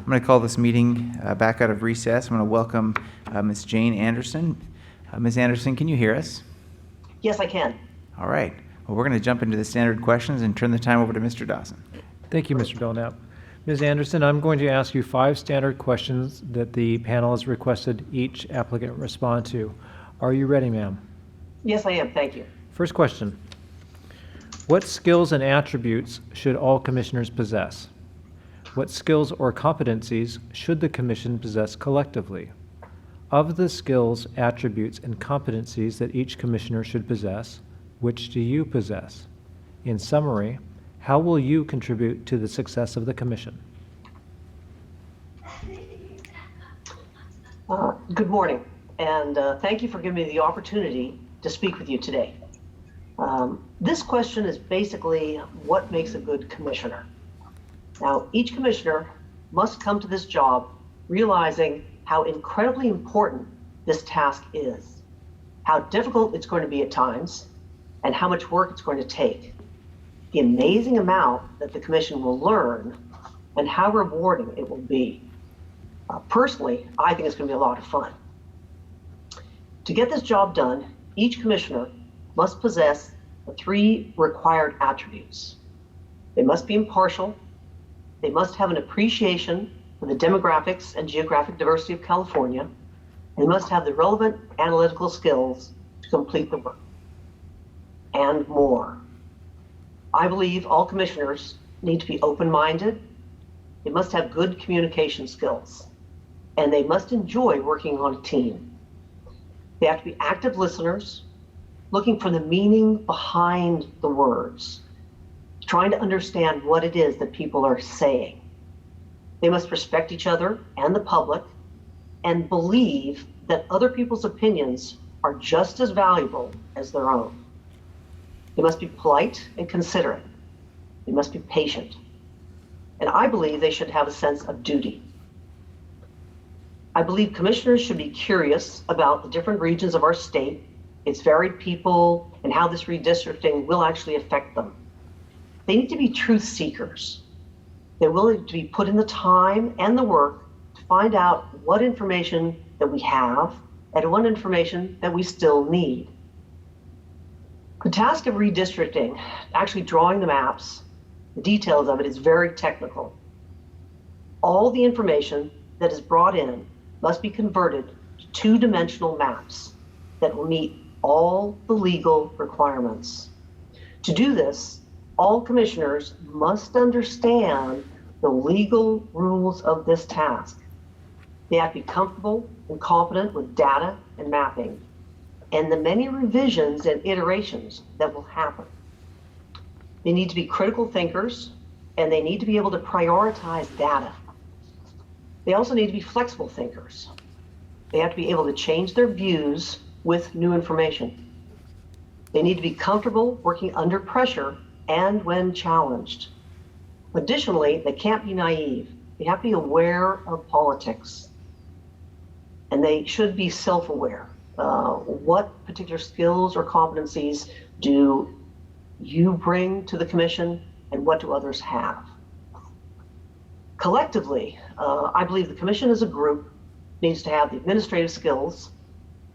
I'm going to call this meeting back out of recess. I'm going to welcome Ms. Jane Andersen. Ms. Andersen, can you hear us? Yes, I can. All right. Well, we're going to jump into the standard questions and turn the time over to Mr. Dawson. Thank you, Mr. Belknap. Ms. Andersen, I'm going to ask you 5 standard questions that the panel has requested each applicant respond to. Are you ready, ma'am? Yes, I am. Thank you. First question. What skills and attributes should all commissioners possess? What skills or competencies should the commission possess collectively? Of the skills, attributes, and competencies that each commissioner should possess, which do you possess? In summary, how will you contribute to the success of the commission? Good morning, and thank you for giving me the opportunity to speak with you today. This question is basically what makes a good commissioner. Now, each commissioner must come to this job realizing how incredibly important this task is, how difficult it's going to be at times, and how much work it's going to take. The amazing amount that the commission will learn and how rewarding it will be. Personally, I think it's going to be a lot of fun. To get this job done, each commissioner must possess the 3 required attributes. They must be impartial. They must have an appreciation for the demographics and geographic diversity of California. And they must have the relevant analytical skills to complete the work. And more. I believe all commissioners need to be open-minded. They must have good communication skills. And they must enjoy working on a team. They have to be active listeners, looking for the meaning behind the words, trying to understand what it is that people are saying. They must respect each other and the public and believe that other people's opinions are just as valuable as their own. They must be polite and considerate. They must be patient. And I believe they should have a sense of duty. I believe commissioners should be curious about the different regions of our state, its varied people, and how this redistricting will actually affect them. They need to be truth seekers. They're willing to be put in the time and the work to find out what information that we have and what information that we still need. The task of redistricting, actually drawing the maps, the details of it is very technical. All the information that is brought in must be converted to 2-dimensional maps that will meet all the legal requirements. To do this, all commissioners must understand the legal rules of this task. They have to be comfortable and competent with data and mapping and the many revisions and iterations that will happen. They need to be critical thinkers and they need to be able to prioritize data. They also need to be flexible thinkers. They have to be able to change their views with new information. They need to be comfortable working under pressure and when challenged. Additionally, they can't be naive. They have to be aware of politics. And they should be self-aware. What particular skills or competencies do you bring to the commission and what do others have? Collectively, I believe the commission as a group needs to have the administrative skills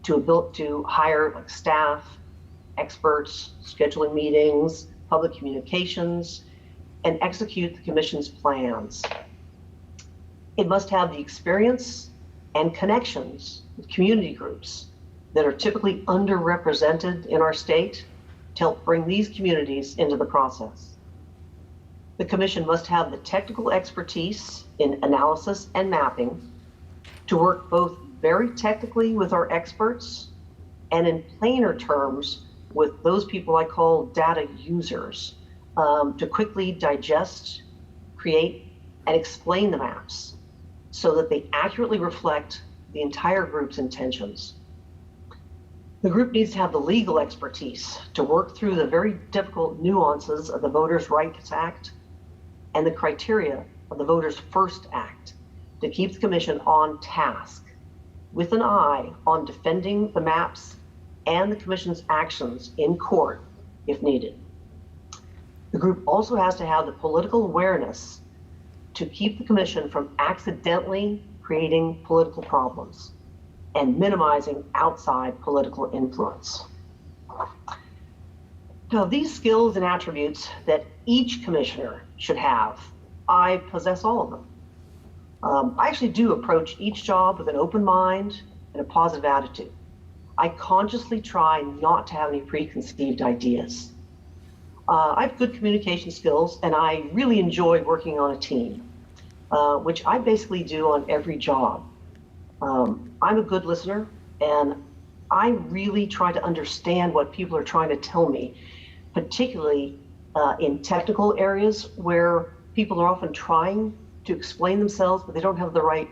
to hire like staff, experts, scheduling meetings, public communications, and execute the commission's plans. It must have the experience and connections with community groups that are typically underrepresented in our state to help bring these communities into the process. The commission must have the technical expertise in analysis and mapping to work both very technically with our experts and in plainer terms with those people I call data users, to quickly digest, create, and explain the maps so that they accurately reflect the entire group's intentions. The group needs to have the legal expertise to work through the very difficult nuances of the Voters' Rights Act and the criteria of the Voters' First Act to keep the commission on task with an eye on defending the maps and the commission's actions in court if needed. The group also has to have the political awareness to keep the commission from accidentally creating political problems and minimizing outside political influence. Now, these skills and attributes that each commissioner should have, I possess all of them. I actually do approach each job with an open mind and a positive attitude. I consciously try not to have any preconceived ideas. I have good communication skills, and I really enjoy working on a team, which I basically do on every job. I'm a good listener, and I really try to understand what people are trying to tell me, particularly in technical areas where people are often trying to explain themselves, but they don't have the right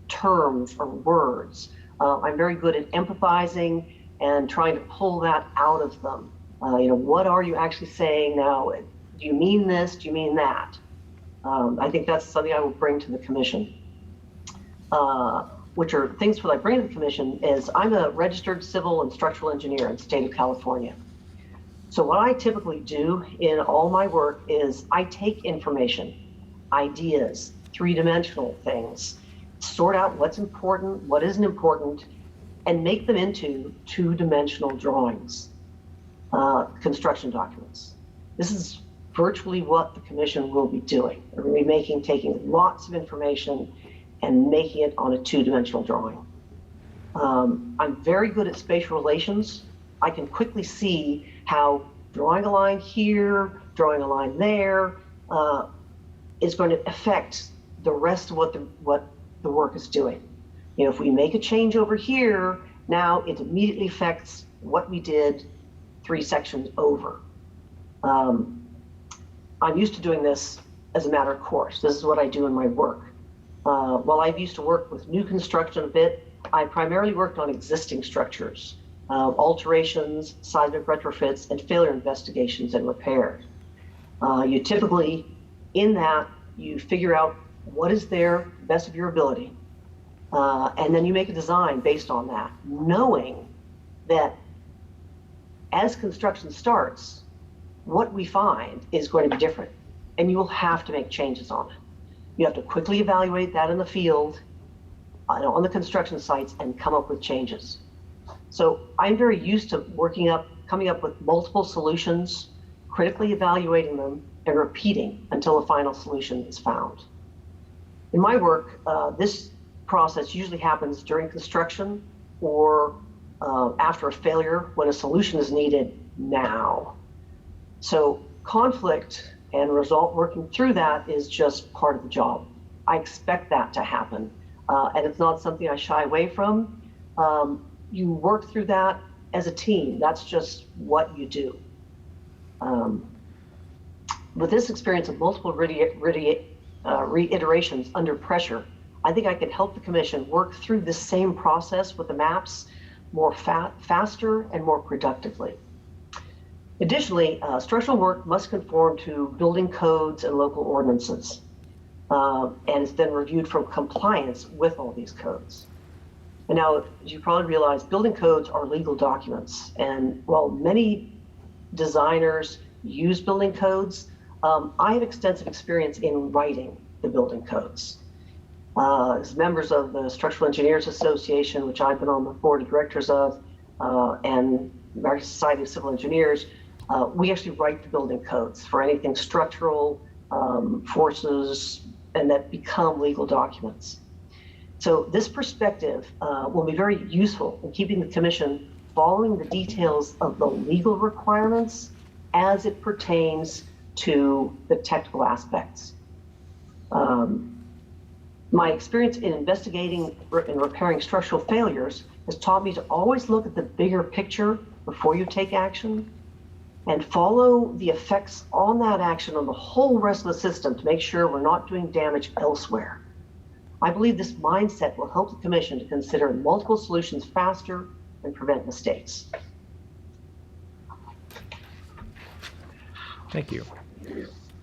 terms or words. I'm very good at empathizing and trying to pull that out of them. What are you actually saying now? Do you mean this? Do you mean that? I think that's something I will bring to the commission. Which are things that I bring to the commission is I'm a registered civil and structural engineer in the state of California. So what I typically do in all my work is I take information, ideas, three-dimensional things, sort out what's important, what isn't important, and make them into two-dimensional drawings, construction documents. This is virtually what the commission will be doing. We're going to be taking lots of information and making it on a two-dimensional drawing. I'm very good at spatial relations. I can quickly see how drawing a line here, drawing a line there, is going to affect the rest of what the work is doing. If we make a change over here, now it immediately affects what we did 3 sections over. I'm used to doing this as a matter of course. This is what I do in my work. While I've used to work with new construction a bit, I primarily worked on existing structures, alterations, seismic retrofits, and failure investigations and repair. You typically, in that, you figure out what is there, best of your ability, and then you make a design based on that, knowing that as construction starts, what we find is going to be different, and you will have to make changes on it. You have to quickly evaluate that in the field, on the construction sites, and come up with changes. So I'm very used to coming up with multiple solutions, critically evaluating them, and repeating until a final solution is found. In my work, this process usually happens during construction or after a failure when a solution is needed now. So conflict and working through that is just part of the job. I expect that to happen, and it's not something I shy away from. You work through that as a team. That's just what you do. With this experience of multiple reiterations under pressure, I think I can help the commission work through this same process with the maps more faster and more productively. Additionally, structural work must conform to building codes and local ordinances, and it's then reviewed for compliance with all these codes. And now, as you probably realize, building codes are legal documents, and while many designers use building codes, I have extensive experience in writing the building codes. As members of the Structural Engineers Association, which I've been on the board of directors of, and American Society of Civil Engineers, we actually write the building codes for anything structural, forces, and that become legal documents. So this perspective will be very useful in keeping the commission following the details of the legal requirements as it pertains to the technical aspects. My experience in investigating and repairing structural failures has taught me to always look at the bigger picture before you take action and follow the effects on that action on the whole rest of the system to make sure we're not doing damage elsewhere. I believe this mindset will help the commission to consider multiple solutions faster and prevent mistakes. Thank you.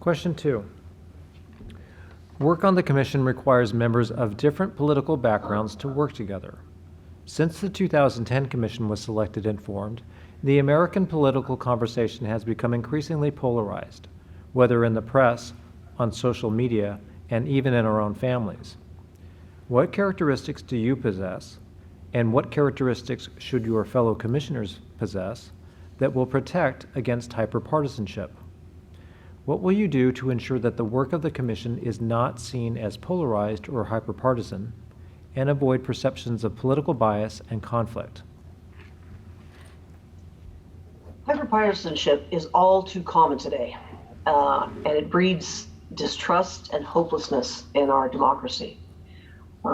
Question 2. Work on the commission requires members of different political backgrounds to work together. Since the 2010 commission was selected and formed, the American political conversation has become increasingly polarized, whether in the press, on social media, and even in our own families. What characteristics do you possess, and what characteristics should your fellow commissioners possess that will protect against hyperpartisanship? What will you do to ensure that the work of the Commission is not seen as polarized or hyperpartisan, and avoid perceptions of political bias and conflict? Hyperpartisanship is all too common today, and it breeds distrust and hopelessness in our democracy.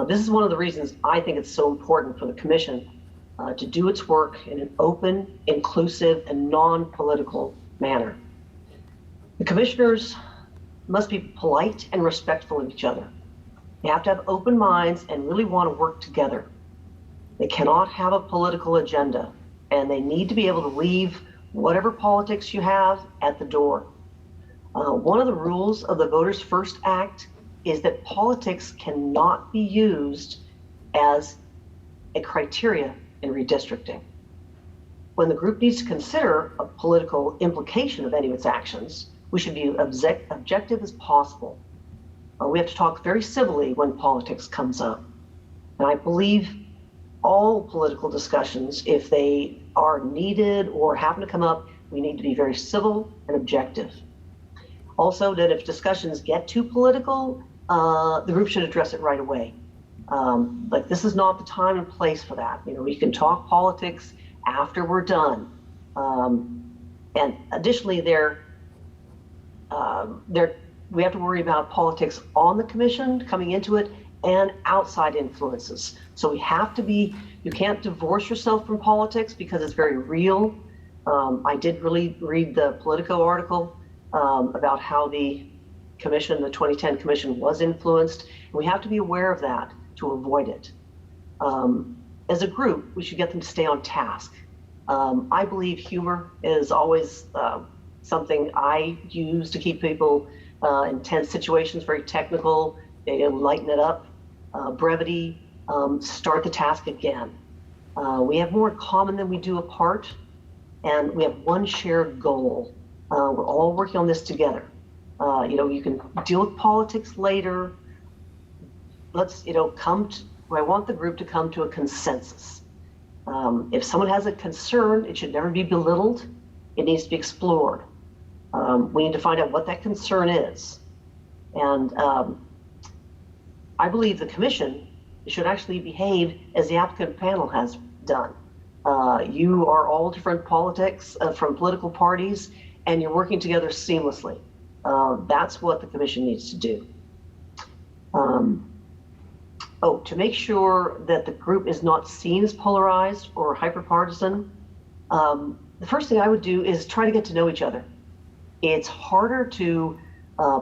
This is one of the reasons I think it's so important for the Commission to do its work in an open, inclusive, and non-political manner. The commissioners must be polite and respectful of each other. They have to have open minds and really want to work together. They cannot have a political agenda, and they need to be able to leave whatever politics you have at the door. One of the rules of the Voters First Act is that politics cannot be used as a criteria in redistricting. When the group needs to consider a political implication of any of its actions, we should be objective as possible. We have to talk very civilly when politics comes up. And I believe all political discussions, if they are needed or happen to come up, we need to be very civil and objective. Also, that if discussions get too political, the group should address it right away. Like, this is not the time and place for that. You know, we can talk politics after we're done. And additionally, we have to worry about politics on the commission coming into it and outside influences. So we have to be, you can't divorce yourself from politics because it's very real. I did really read the Politico article about how the commission, the 2010 commission, was influenced. And we have to be aware of that to avoid it. As a group, we should get them to stay on task. I believe humor is always something I use to keep people in tense situations, very technical. They lighten it up. Brevity, start the task again. We have more in common than we do apart, and we have one shared goal. We're all working on this together. You can deal with politics later. Let's, I want the group to come to a consensus. If someone has a concern, it should never be belittled. It needs to be explored. We need to find out what that concern is. And I believe the commission should actually behave as the applicant panel has done. You are all different politics from political parties, and you're working together seamlessly. That's what the commission needs to do. To make sure that the group is not seen as polarized or hyperpartisan, the first thing I would do is try to get to know each other. It's harder to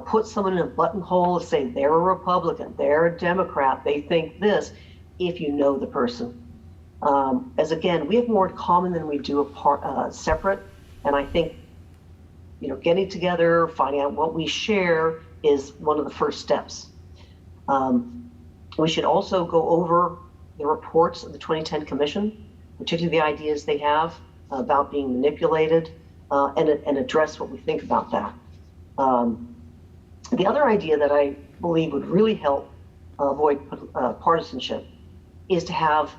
put someone in a buttonhole and say they're a Republican, they're a Democrat, they think this, if you know the person. As again, we have more in common than we do separate, and I think getting together, finding out what we share is one of the first steps. We should also go over the reports of the 2010 Commission, particularly the ideas they have about being manipulated, and address what we think about that. The other idea that I believe would really help avoid partisanship is to have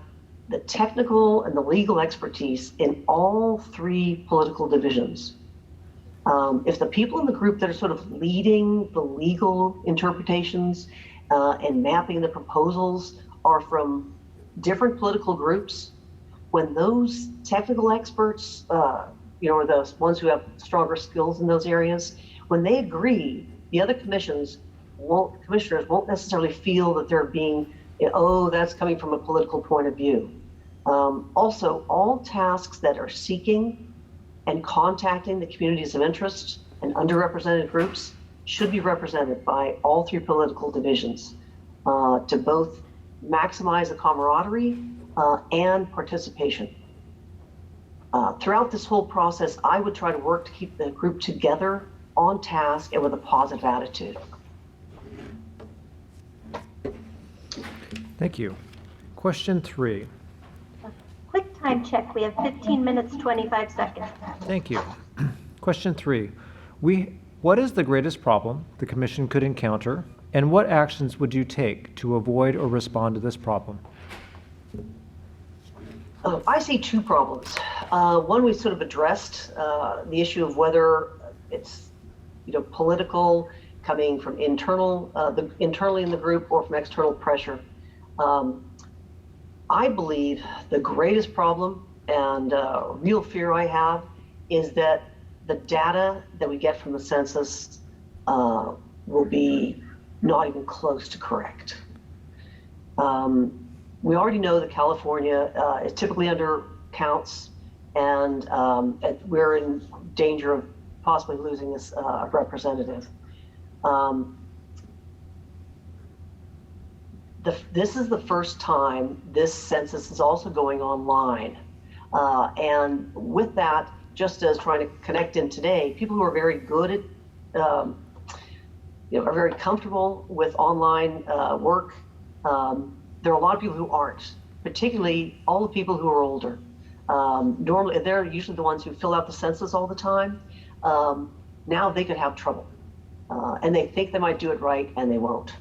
the technical and the legal expertise in all three political divisions. If the people in the group that are sort of leading the legal interpretations and mapping the proposals are from different political groups, when those technical experts, or those ones who have stronger skills in those areas, when they agree, the other commissioners won't necessarily feel that they're being, that's coming from a political point of view. Also, all tasks that are seeking and contacting the communities of interest and underrepresented groups should be represented by all three political divisions to both maximize the camaraderie and participation. Throughout this whole process, I would try to work to keep the group together, on task, and with a positive attitude. Thank you. Question 3. Quick time check. We have 15 minutes, 25 seconds. Thank you. Question 3. What is the greatest problem the Commission could encounter And what actions would you take to avoid or respond to this problem? I see two problems. One, we sort of addressed the issue of whether it's political, coming from internally in the group, or from external pressure. I believe the greatest problem and real fear I have is that the data that we get from the census will be not even close to correct. We already know that California is typically under counts, and we're in danger of possibly losing this representative. This is the first time this census is also going online. And with that, just as trying to connect in today, people who are very good at, are very comfortable with online work. There are a lot of people who aren't, particularly all the people who are older. Normally, they're usually the ones who fill out the census all the time. Now they could have trouble. And they think they might do it right, and they won't.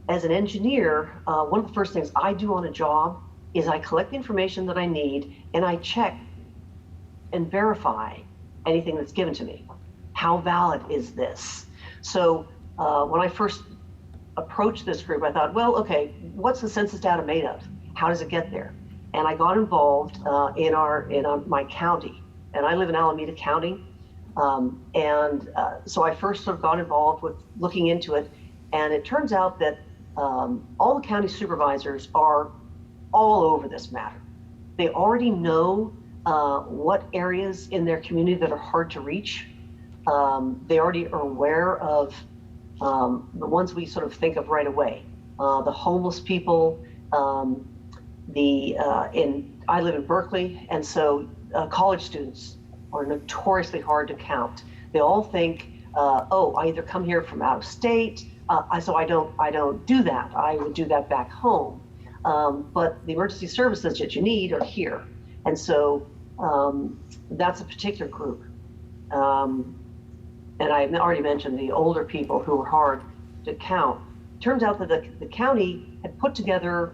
As an engineer, one of the first things I do on a job is I collect the information that I need, and I check and verify anything that's given to me. How valid is this? So when I first approached this group, I thought, well, okay, what's the census data made of? How does it get there? And I got involved in my county, and I live in Alameda County. So I first sort of got involved with looking into it, and it turns out that all the county supervisors are all over this matter. They already know what areas in their community that are hard to reach. They already are aware of the ones we sort of think of right away. The homeless people, I live in Berkeley, and so college students are notoriously hard to count. They all think, oh, I either come here from out of state, so I don't do that. I would do that back home. But the emergency services that you need are here. And so that's a particular group. And I already mentioned the older people who are hard to count. Turns out that the county had put together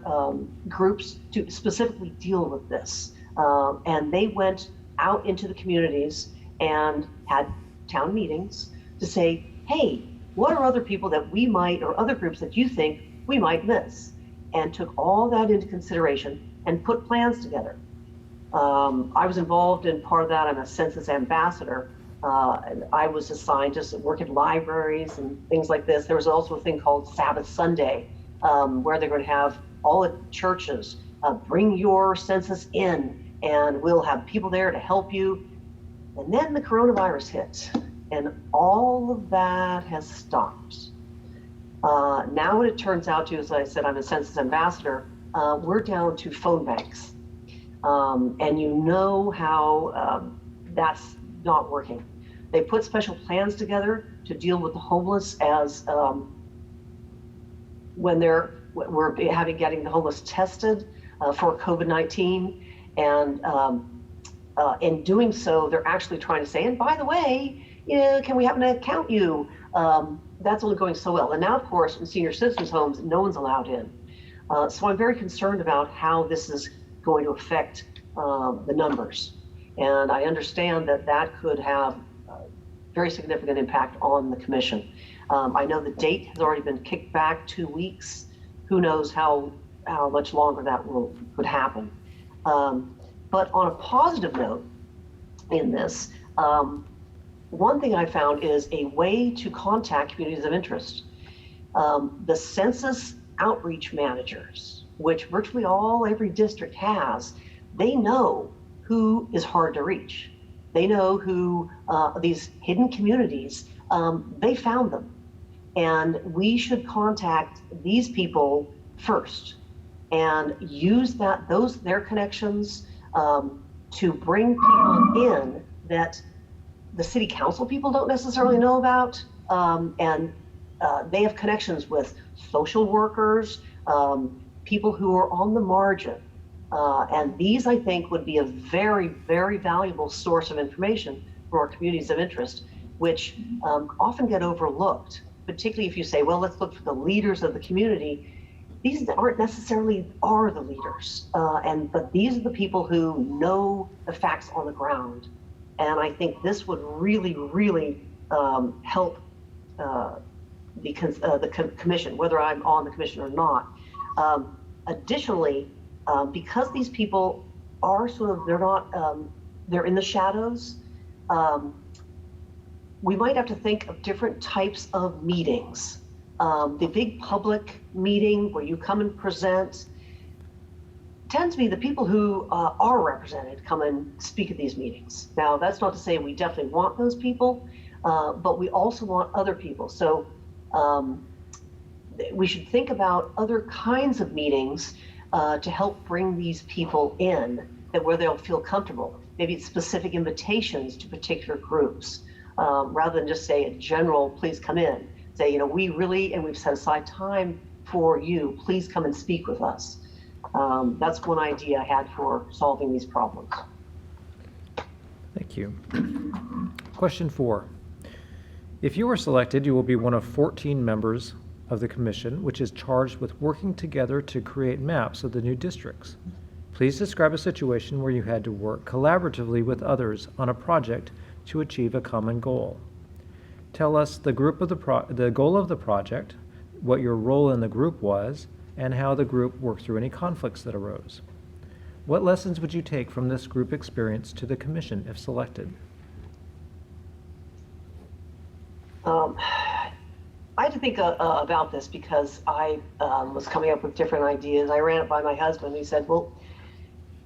groups to specifically deal with this. And they went out into the communities and had town meetings to say, hey, what are other people that we might, or other groups that you think we might miss? And took all that into consideration and put plans together. I was involved in part of that. I'm a census ambassador. And I was assigned to work at libraries and things like this. There was also a thing called Sabbath Sunday, where they're going to have all the churches bring your census in, and we'll have people there to help you. And then the coronavirus hit, and all of that has stopped. Now what it turns out to, as I said, I'm a census ambassador, we're down to phone banks. And you know how that's not working. They put special plans together to deal with the homeless as when we're getting the homeless tested for COVID-19. And in doing so, they're actually trying to say, and by the way, can we happen to count you? That's only going so well. And now, of course, in senior citizens' homes, no one's allowed in. So I'm very concerned about how this is going to affect the numbers. And I understand that that could have very significant impact on the commission. I know the date has already been kicked back 2 weeks. Who knows how much longer that could happen. But on a positive note in this, one thing I found is a way to contact communities of interest. The census outreach managers, which virtually every district has, they know who is hard to reach. They know who these hidden communities, they found them. And we should contact these people first and use their connections to bring people in that the city council people don't necessarily know about. And they have connections with social workers, people who are on the margin. And these, I think, would be a very, very valuable source of information for our communities of interest, which often get overlooked. particularly if you say, well, let's look for the leaders of the community. These aren't necessarily are the leaders, but these are the people who know the facts on the ground. And I think this would really, really help the commission, whether I'm on the commission or not. Additionally, because these people are they're in the shadows, we might have to think of different types of meetings. The big public meeting where you come and present tends to be the people who are represented come and speak at these meetings. Now, that's not to say we definitely want those people, but we also want other people. So we should think about other kinds of meetings to help bring these people in, where they'll feel comfortable. Maybe it's specific invitations to particular groups, rather than just say a general, please come in. Say, we've set aside time for you, please come and speak with us. That's one idea I had for solving these problems. Thank you. Question 4. If you are selected, you will be one of 14 members of the commission, which is charged with working together to create maps of the new districts. Please describe a situation where you had to work collaboratively with others on a project to achieve a common goal. Tell us the goal of the project, what your role in the group was, and how the group worked through any conflicts that arose. What lessons would you take from this group experience to the commission if selected? I had to think about this because I was coming up with different ideas. I ran it by my husband. He said, well,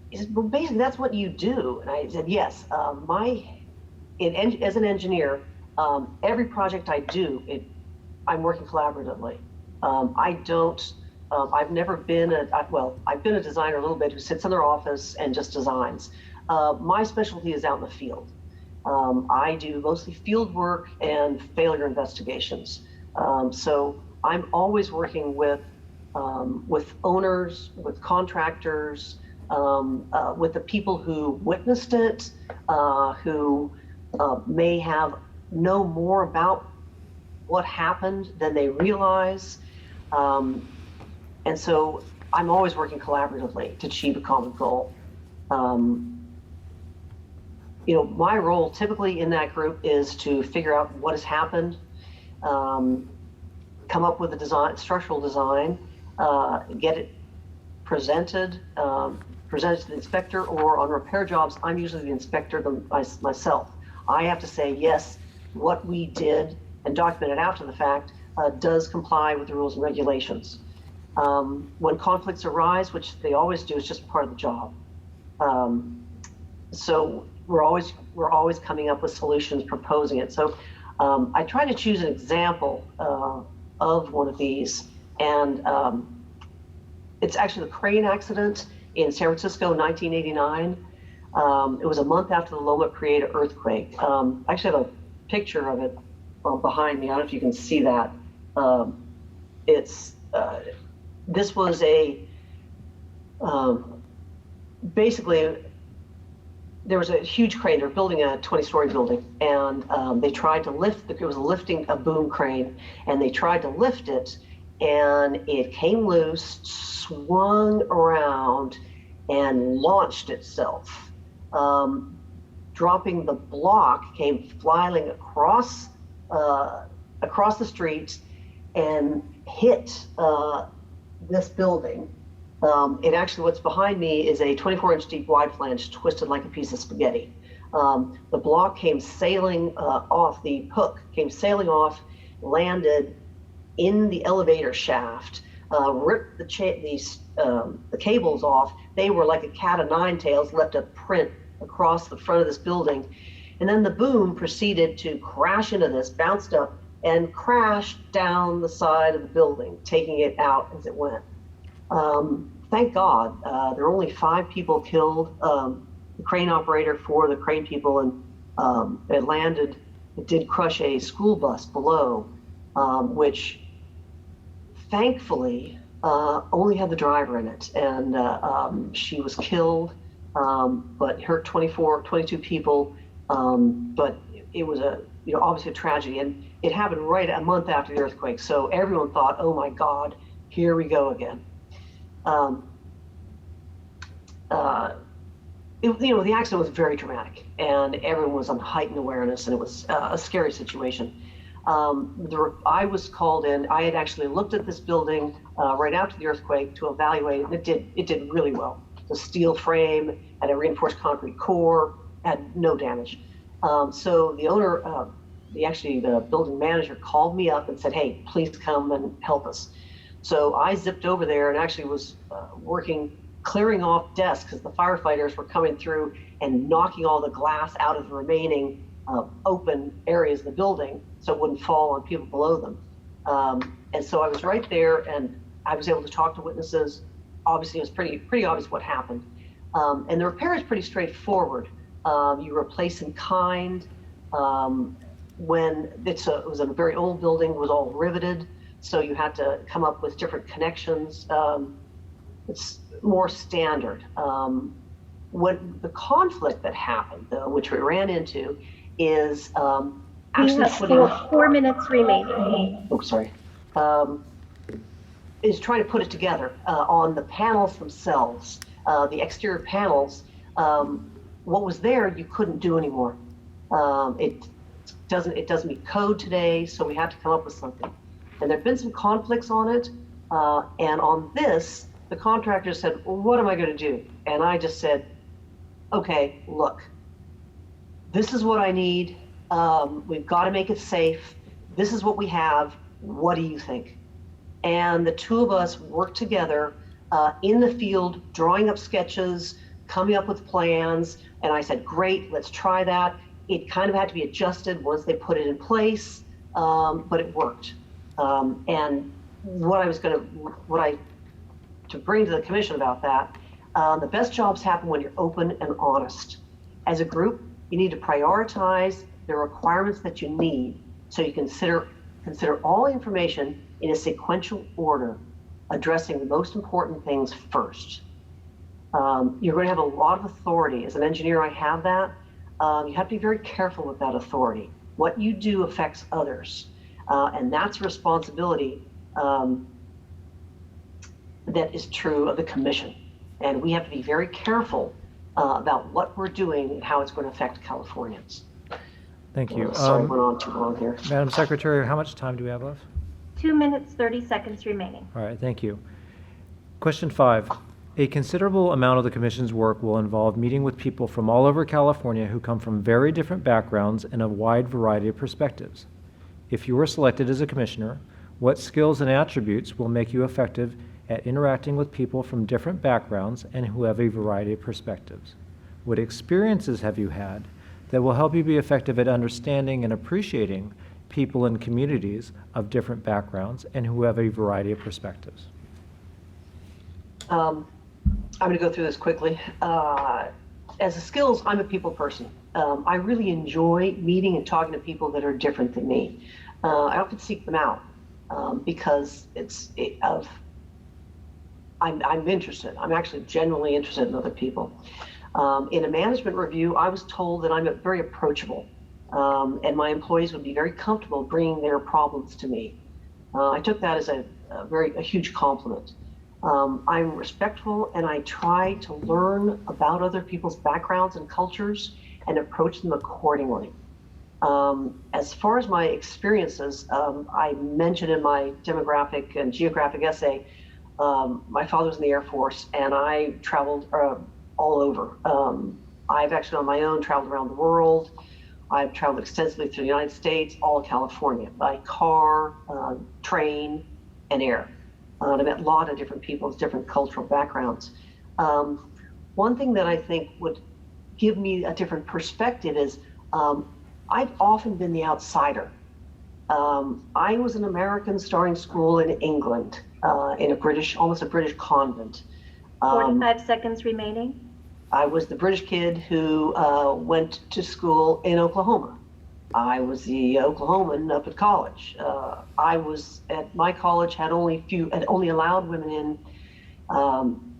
basically that's what you do. And I said, yes. As an engineer, every project I do, I'm working collaboratively. I've never been I've been a designer a little bit who sits in their office and just designs. My specialty is out in the field. I do mostly field work and failure investigations. So I'm always working with owners, with contractors, with the people who witnessed it, who may know more about what happened than they realize. And so I'm always working collaboratively to achieve a common goal. My role typically in that group is to figure out what has happened, come up with a structural design, get it presented to the inspector, or on repair jobs, I'm usually the inspector myself. I have to say, yes, what we did and document it after the fact does comply with the rules and regulations. When conflicts arise, which they always do, it's just part of the job. So we're always coming up with solutions, proposing it. So I try to choose an example of one of these, and it's actually the crane accident in San Francisco, 1989. It was a month after the Loma Prieta earthquake. I actually have a picture of it behind me. I don't know if you can see that. This was basically, there was a huge crane. They were building a 20-story building, and they tried to lift. It was a boom crane, and they tried to lift it, and it came loose, swung around, and launched itself. Dropping the block, came flying across the street and hit this building. What's behind me is a 24-inch deep wide flange twisted like a piece of spaghetti. The block came sailing off, the hook came sailing off, landed in the elevator shaft, ripped the cables off. They were like a cat of nine tails, left a print across the front of this building. And then the boom proceeded to crash into this, bounced up, and crashed down the side of the building, taking it out as it went. Thank God, there were only 5 people killed. The crane operator, 4 of the crane people, and it landed. It did crush a school bus below, which thankfully only had the driver in it, and she was killed, but hurt 22 people. But it was obviously a tragedy, and it happened right a month after the earthquake. So everyone thought, oh my God, here we go again. The accident was very dramatic, and everyone was on heightened awareness, and it was a scary situation. I was called in. I had actually looked at this building right after the earthquake to evaluate it, and it did really well. The steel frame had a reinforced concrete core, had no damage. So the owner, the building manager, called me up and said, "Hey, please come and help us." So I zipped over there and actually was clearing off desks because the firefighters were coming through and knocking all the glass out of the remaining open areas of the building so it wouldn't fall on people below them. And so I was right there, and I was able to talk to witnesses. Obviously, it was pretty obvious what happened. And the repair is pretty straightforward. You replace in kind. When it was a very old building, it was all riveted, so you had to come up with different connections. It's more standard. What the conflict that happened, though, which we ran into, is actually you have 4 minutes remaining. Oh, sorry. Is trying to put it together on the panels themselves, the exterior panels. What was there, you couldn't do anymore. It doesn't meet code today, so we had to come up with something. And there've been some conflicts on it, and on this, the contractor said, well, what am I going to do? And I just said, okay, look, this is what I need. We've got to make it safe. This is what we have. What do you think? And the two of us worked together in the field, drawing up sketches, coming up with plans. And I said, great, let's try that. It kind of had to be adjusted once they put it in place, but it worked. And to bring to the commission about that, the best jobs happen when you're open and honest. As a group, you need to prioritize the requirements that you need, so you consider all information in a sequential order, addressing the most important things first. You're going to have a lot of authority. As an engineer, I have that. You have to be very careful with that authority. What you do affects others, and that's a responsibility that is true of the commission. And we have to be very careful about what we're doing and how it's going to affect Californians. Thank you. Sorry, I went on too long here. Madam Secretary, how much time do we have left? 2 minutes, 30 seconds remaining. All right, thank you. Question 5. A considerable amount of the Commission's work will involve meeting with people from all over California who come from very different backgrounds and a wide variety of perspectives. If you are selected as a Commissioner, what skills and attributes will make you effective at interacting with people from different backgrounds and who have a variety of perspectives? What experiences have you had that will help you be effective at understanding and appreciating people and communities of different backgrounds and who have a variety of perspectives? I'm going to go through this quickly. As a skills, I'm a people person. I really enjoy meeting and talking to people that are different than me. I often seek them out because I'm interested. I'm actually genuinely interested in other people. In a management review, I was told that I'm very approachable, and my employees would be very comfortable bringing their problems to me. I took that as a huge compliment. I'm respectful, and I try to learn about other people's backgrounds and cultures and approach them accordingly. As far as my experiences, I mentioned in my demographic and geographic essay, my father was in the Air Force, and I traveled all over. I've actually on my own traveled around the world. I've traveled extensively through the United States, all of California, by car, train, and air. I met a lot of different people with different cultural backgrounds. One thing that I think would give me a different perspective is I've often been the outsider. I was an American starting school in England, in almost a British convent. 45 seconds remaining. I was the British kid who went to school in Oklahoma. I was the Oklahoman up at college. I was at my college had only allowed women in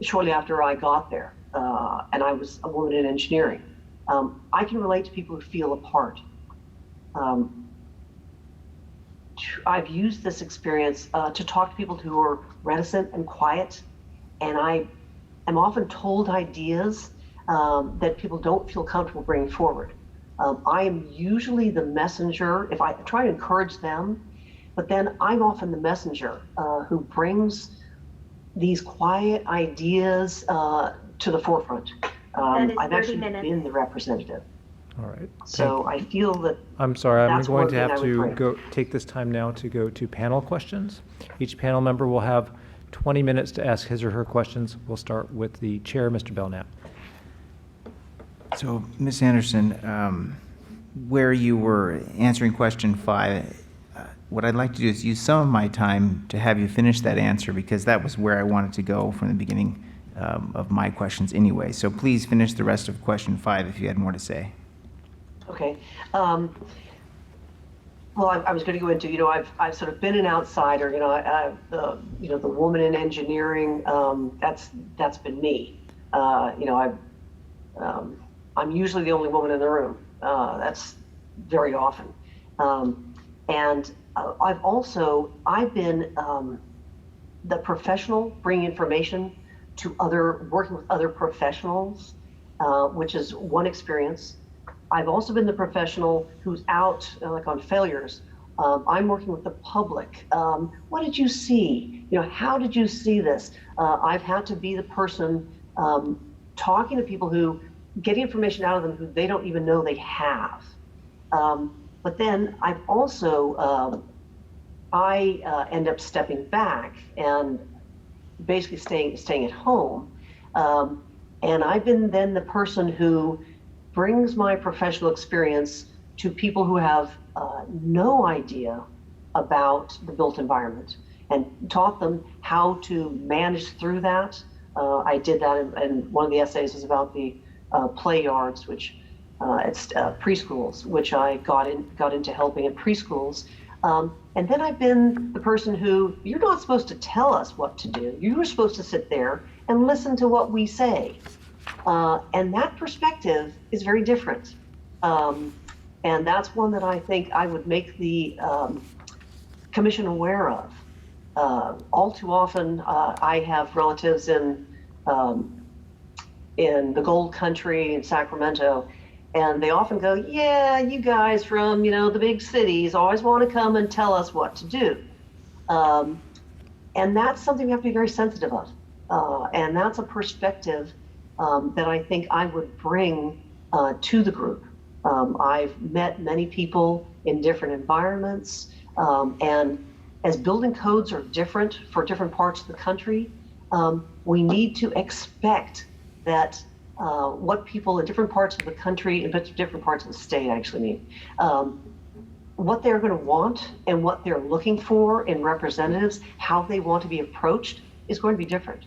shortly after I got there, and I was a woman in engineering. I can relate to people who feel apart. Um, I've used this experience to talk to people who are reticent and quiet, and I am often told ideas that people don't feel comfortable bringing forward. I am usually the messenger if I try to encourage them, but then I'm often the messenger who brings these quiet ideas to the forefront. That is I've 30 actually minutes. been the representative. All right. So I feel that I'm sorry, I'm that's going one to thing have I would to bring. go take this time now to go to panel questions. Each panel member will have 20 minutes to ask his or her questions. We'll start with the chair, Mr. Belknap. So, Ms. Anderson, where you were answering question 5, what I'd like to do is use some of my time to have you finish that answer, because that was where I wanted to go from the beginning of my questions anyway. So please finish the rest of question 5 if you had more to say. Okay. Well, I was going to go into, I've sort of been an outsider. The woman in engineering. That's been me. I'm usually the only woman in the room. That's very often. And I've been the professional bringing information to working with other professionals, which is one experience. I've also been the professional who's out, like on failures. I'm working with the public. What did you see? How did you see this? I've had to be the person talking to people who get information out of them who they don't even know they have. But then I've also, end up stepping back and basically staying at home. And I've been then the person who brings my professional experience to people who have no idea about the built environment and taught them how to manage through that. I did that, and one of the essays was about the play yards, which it's preschools, which I got into helping at preschools. And then I've been the person who, you're not supposed to tell us what to do. You're supposed to sit there and listen to what we say. And that perspective is very different. And that's one that I think I would make the commission aware of. All too often, I have relatives in the gold country in Sacramento, and they often go, yeah, you guys from, the big cities always want to come and tell us what to do. And that's something we have to be very sensitive of. And that's a perspective that I think I would bring to the group. I've met many people in different environments, and as building codes are different for different parts of the country, we need to expect that what people in different parts of the country, in different parts of the state, what they're going to want and what they're looking for in representatives, how they want to be approached, is going to be different.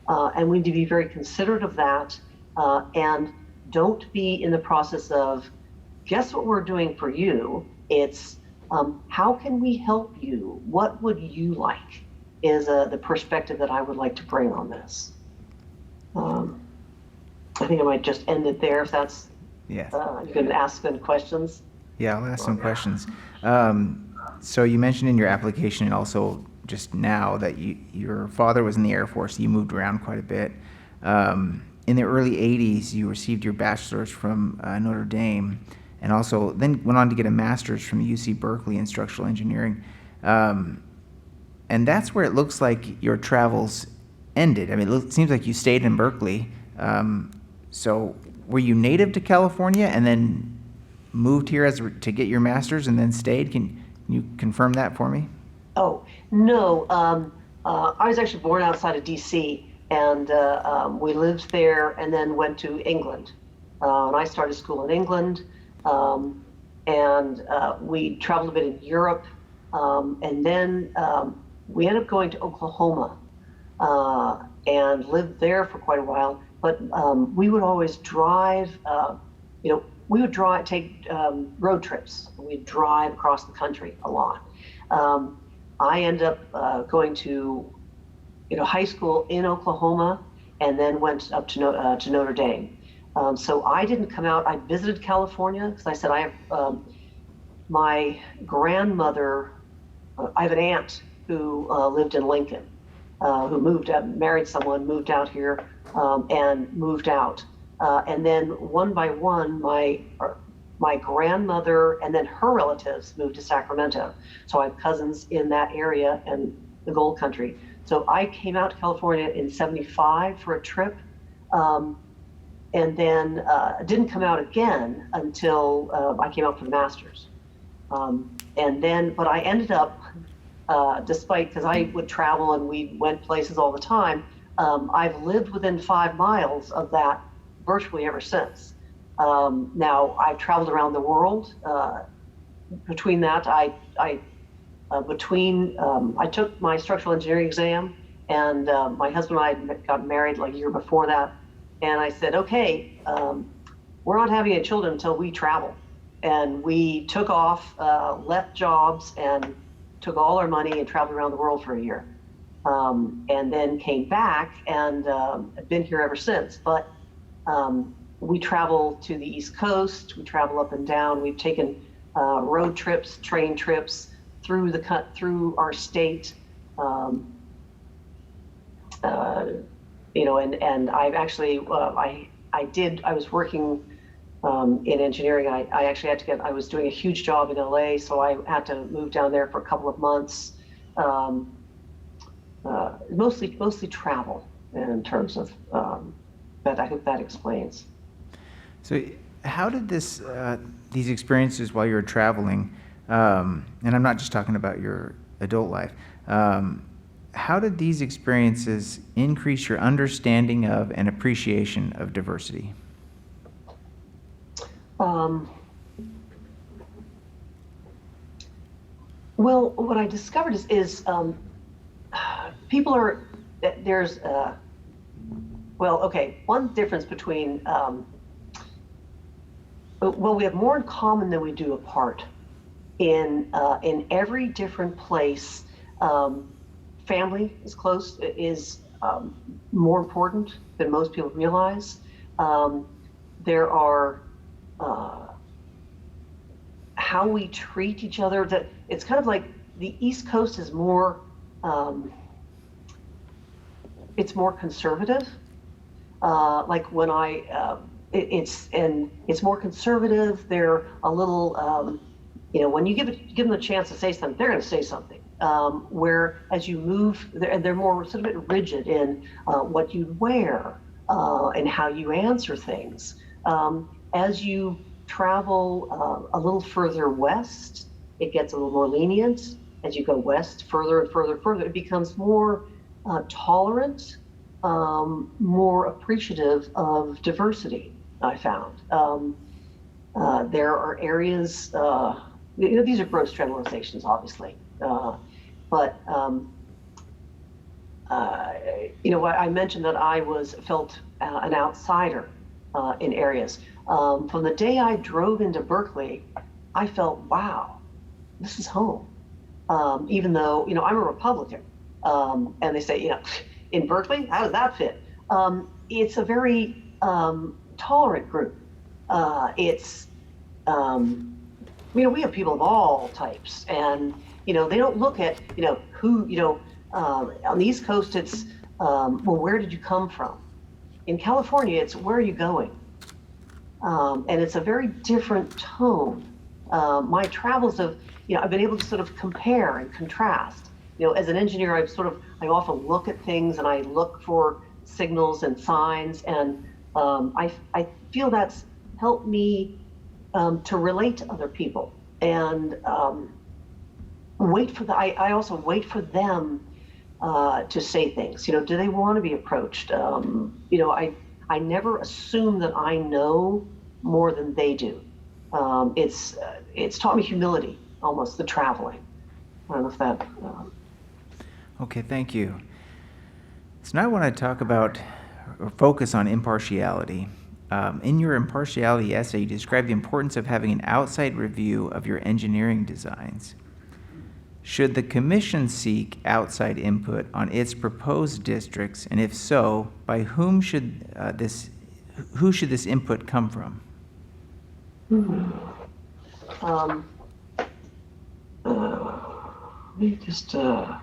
And we need to be very considerate of that, and don't be in the process of, guess what we're doing for you? It's how can we help you? What would you like? Is the perspective that I would like to bring on this. I think I might just end it there if that's, Yes. you can ask them questions. Yeah, I'll ask some questions. So you mentioned in your application and also just now that your father was in the Air Force. You moved around quite a bit. In the early 80s, you received your bachelor's from Notre Dame, and also then went on to get a master's from UC Berkeley in structural engineering. And that's where it looks like your travels ended. I mean, it seems like you stayed in Berkeley. So were you native to California and then moved here to get your master's and then stayed? Can you confirm that for me? Oh, no. I was actually born outside of DC, and we lived there and then went to England. And I started school in England, and we traveled a bit in Europe, and then we ended up going to Oklahoma and lived there for quite a while. But we would always drive, we would take road trips. We'd drive across the country a lot. I ended up going to high school in Oklahoma, and then went up to Notre Dame. So I didn't come out. I visited California because I said I have my grandmother, I have an aunt who lived in Lincoln, who moved out, married someone, moved out here, and moved out. And then one by one, my grandmother and then her relatives moved to Sacramento. So I have cousins in that area and the gold country. So I came out to California in '75 for a trip. And then didn't come out again until I came out for the master's. But I ended up, despite, because I would travel and we went places all the time, I've lived within 5 miles of that virtually ever since. Now I've traveled around the world. Between that, I took my structural engineering exam, and my husband and I got married like a year before that. And I said, okay, we're not having any children until we travel. And we took off, left jobs, and took all our money and traveled around the world for a year. And then came back and have been here ever since. But we travel to the East Coast, we travel up and down. We've taken road trips, train trips through our state. And I've actually, I was working in engineering. I actually had to I was doing a huge job in LA, so I had to move down there for a couple of months. Mostly travel in terms of, but I hope that explains. So how did these experiences while you were traveling, and I'm not just talking about your adult life, how did these experiences increase your understanding of and appreciation of diversity? Well, what I discovered is people are, there's, one difference between, we have more in common than we do apart. In every different place, family is more important than most people realize. There are how we treat each other. That it's kind of like the East Coast is more, it's more conservative. Like when it's more conservative. They're a little, when you give them a chance to say something, they're going to say something. Where as you move, they're more sort of a bit rigid in what you wear and how you answer things. As you travel a little further west, it gets a little more lenient. As you go west, further and further, it becomes more tolerant, more appreciative of diversity, I found. There are areas, these are gross generalizations, obviously. But I mentioned that I felt an outsider in areas. From the day I drove into Berkeley, I felt, wow, this is home. Even though, I'm a Republican. And they say, in Berkeley, how does that fit? It's a very tolerant group. We have people of all types, and they don't look at who on the East Coast it's well, where did you come from? In California, it's where are you going? And it's a very different tone. My travels I've been able to sort of compare and contrast. As an engineer, I often look at things and I look for signals and signs, and I feel that's helped me to relate to other people and I also wait for them to say things. Do they want to be approached? I never assume that I know more than they do. It's taught me humility, almost, the traveling. I don't know if that. Okay, thank you. So now I want to talk about or focus on impartiality. In your impartiality essay, you describe the importance of having an outside review of your engineering designs. Should the commission seek outside input on its proposed districts, and if so, by whom should this input come from? let me just, I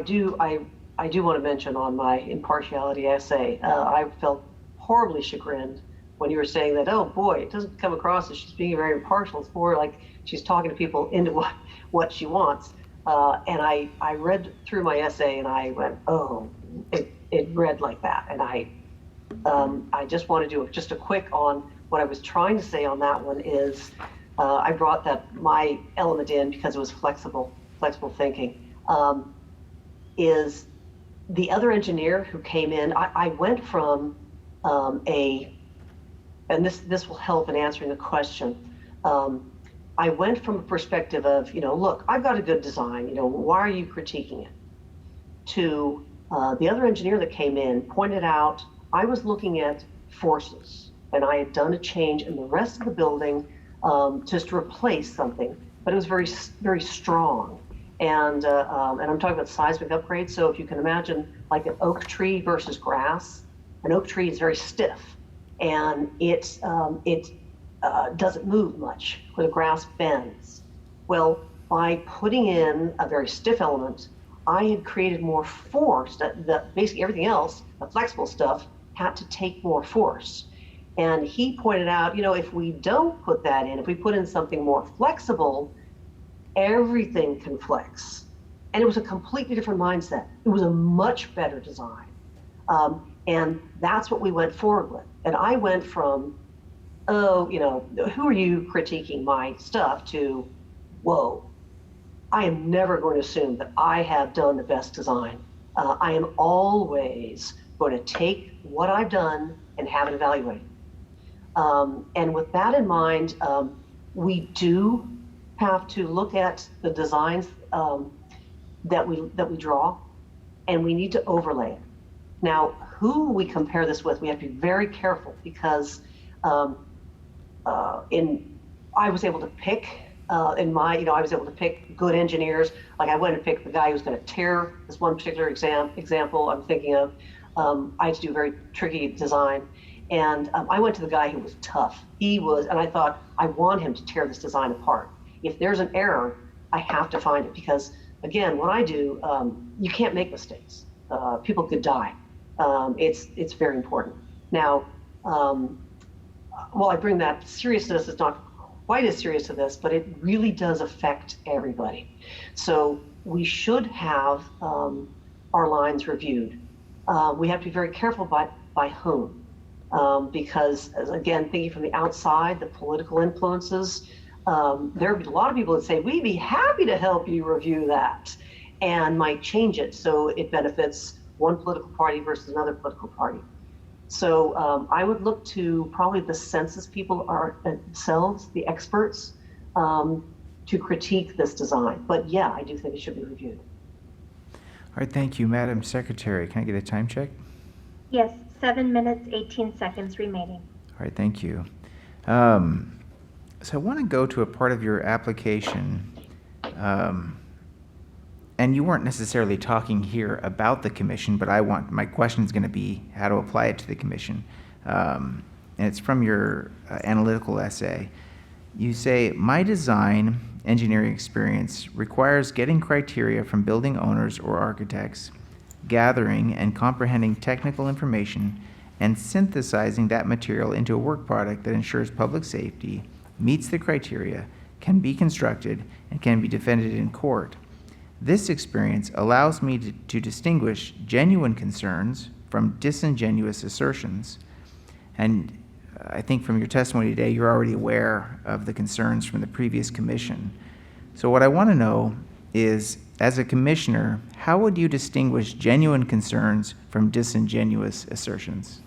do want to mention on my impartiality essay, I felt horribly chagrined when you were saying that, oh boy, it doesn't come across as she's being very impartial. It's more like she's talking to people into what she wants. And I read through my essay and I went, oh, it read like that. And I just want to do just a quick on what I was trying to say on that one is, I brought my element in because it was flexible thinking. Is the other engineer who came in, I went from and this will help in answering the question. I went from a perspective of, look, I've got a good design, why are you critiquing it? To the other engineer that came in pointed out, I was looking at forces and I had done a change in the rest of the building just to replace something, but it was very, very strong. And I'm talking about seismic upgrades. So if you can imagine like an oak tree versus grass, an oak tree is very stiff and it doesn't move much where the grass bends. Well, by putting in a very stiff element, I had created more force that basically everything else, the flexible stuff, had to take more force. And he pointed out, if we don't put that in, if we put in something more flexible, everything can flex. And it was a completely different mindset. It was a much better design. And that's what we went forward with. And I went from, oh, who are you critiquing my stuff to, whoa, I am never going to assume that I have done the best design. I am always going to take what I've done and have it evaluated. And with that in mind, we do have to look at the designs that we draw, and we need to overlay it. Now, who we compare this with, we have to be very careful because I was able to pick I was able to pick good engineers. Like I went and picked the guy who's going to tear this one particular example I'm thinking of. I had to do a very tricky design. And I went to the guy who was tough. And I thought, I want him to tear this design apart. If there's an error, I have to find it because, again, what I do, you can't make mistakes. People could die. It's very important. Now, I bring that seriousness. It's not quite as serious as this, but it really does affect everybody. So we should have our lines reviewed. We have to be very careful by whom. Because, again, thinking from the outside, the political influences, there would be a lot of people that say, we'd be happy to help you review that, and might change it so it benefits one political party versus another political party. So I would look to probably the census people are themselves, the experts, to critique this design. But yeah, I do think it should be reviewed. All right, thank you, Madam Secretary. Can I get a time check? Yes, 7 minutes, 18 seconds remaining. All right, thank you. So I want to go to a part of your application, and you weren't necessarily talking here about the commission, but my question is going to be how to apply it to the commission. And it's from your analytical essay. You say, my design engineering experience requires getting criteria from building owners or architects, gathering and comprehending technical information, and synthesizing that material into a work product that ensures public safety, meets the criteria, can be constructed, and can be defended in court. This experience allows me to distinguish genuine concerns from disingenuous assertions. And I think from your testimony today, you're already aware of the concerns from the previous commission. So what I want to know is, as a commissioner, how would you distinguish genuine concerns from disingenuous assertions?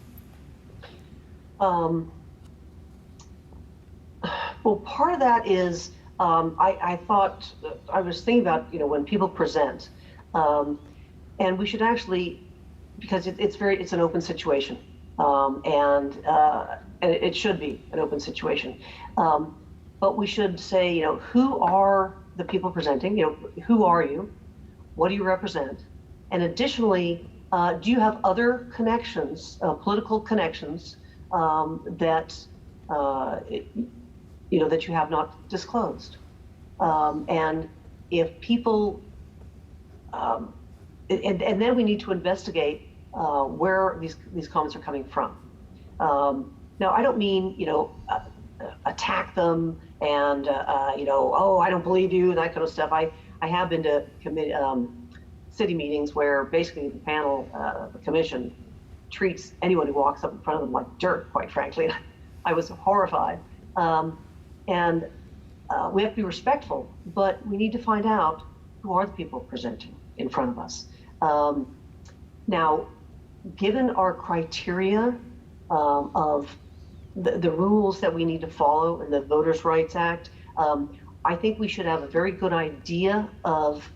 Well, part of that is I thought I was thinking about when people present, and we should actually, because it's an open situation, and it should be an open situation, but we should say who are the people presenting? Who are you? What do you represent? And additionally, do you have other connections, political connections that that you have not disclosed? And if people, and then we need to investigate where these comments are coming from. Now, I don't mean, attack them and, oh, I don't believe you, and that kind of stuff. I have been to committee, city meetings where basically the panel, the commission, treats anyone who walks up in front of them like dirt, quite frankly. I was horrified. And we have to be respectful, but we need to find out who are the people presenting in front of us. Now, given our criteria of the rules that we need to follow in the Voters' Rights Act, I think we should have a very good idea of,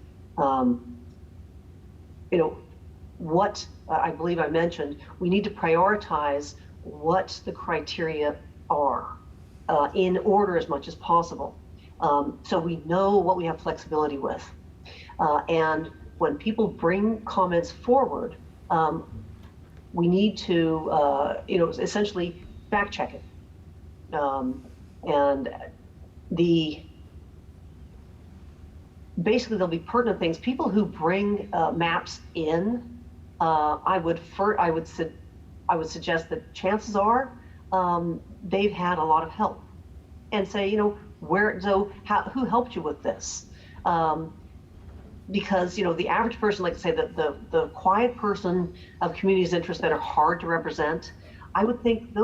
what I believe I mentioned. We need to prioritize what the criteria are in order as much as possible, so we know what we have flexibility with. And when people bring comments forward, we need to, essentially fact check it. And basically there'll be pertinent things. People who bring maps in, I would suggest that chances are they've had a lot of help, and say, who helped you with this? Because the average person, like I say, the quiet person of community's interests that are hard to represent, I would think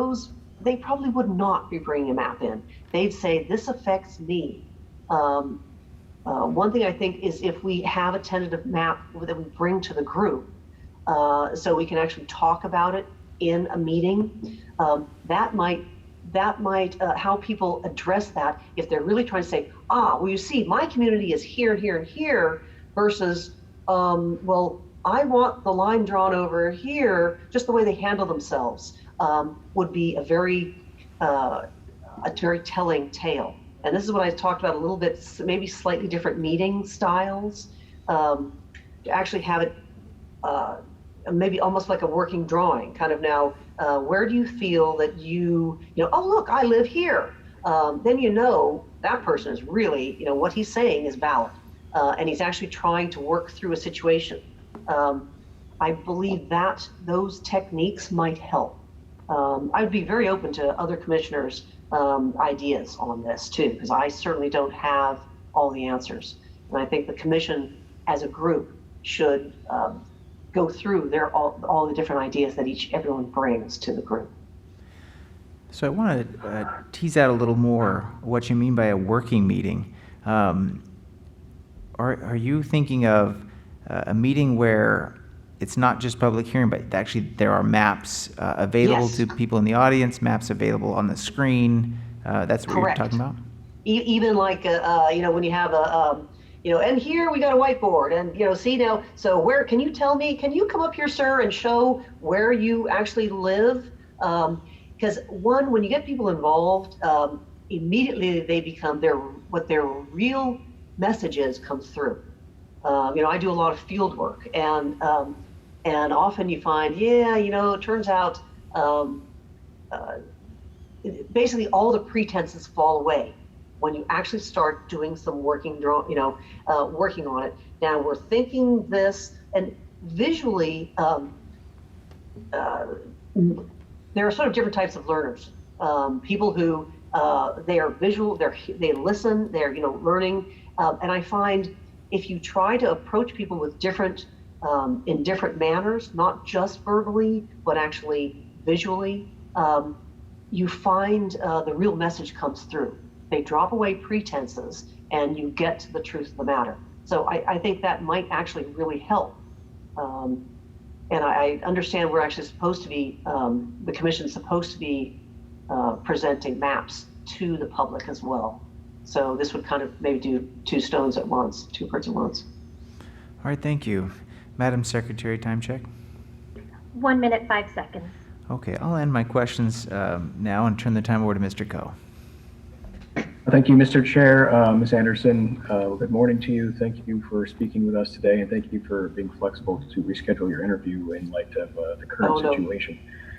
they probably would not be bringing a map in. They'd say, this affects me. One thing I think is if we have a tentative map that we bring to the group, so we can actually talk about it in a meeting, that might how people address that. If they're really trying to say, well, you see, my community is here, here, and here, versus, well, I want the line drawn over here, just the way they handle themselves, would be a very telling tale. And this is what I talked about a little bit, maybe slightly different meeting styles, to actually have it maybe almost like a working drawing, kind of now, where do you feel that oh, look, I live here. Then that person is really, what he's saying is valid. And he's actually trying to work through a situation. I believe that those techniques might help. I'd be very open to other commissioners' ideas on this too, because I certainly don't have all the answers. And I think the commission as a group should go through all the different ideas that everyone brings to the group. So I want to tease out a little more what you mean by a working meeting. Are you thinking of a meeting where it's not just public hearing, but actually there are maps available Yes. to people in the audience, maps available on the screen? That's what Correct. you're talking about? Even like, when you have and here we got a whiteboard, and, see now, so where, can you come up here, sir, and show where you actually live? Because when you get people involved, immediately they become what their real message is comes through. I do a lot of field work, and often you find, it turns out basically all the pretenses fall away when you actually start doing some working on it. Now we're thinking this, and visually, there are sort of different types of learners. People who they are visual, they listen, they're learning, and I find if you try to approach people with in different manners, not just verbally, but actually visually, you find the real message comes through. They drop away pretenses, and you get to the truth of the matter. So I think that might actually really help. And I understand we're actually supposed to be, the commission's supposed to be presenting maps to the public as well. So this would kind of maybe do two birds at once. All right, thank you. Madam Secretary, time check. 1 minute, 5 seconds. Okay, I'll end my questions now and turn the time over to Mr. Coe. Thank you, Mr. Chair. Ms. Anderson, good morning to you. Thank you for speaking with us today, and thank you for being flexible to reschedule your interview in light of the current situation.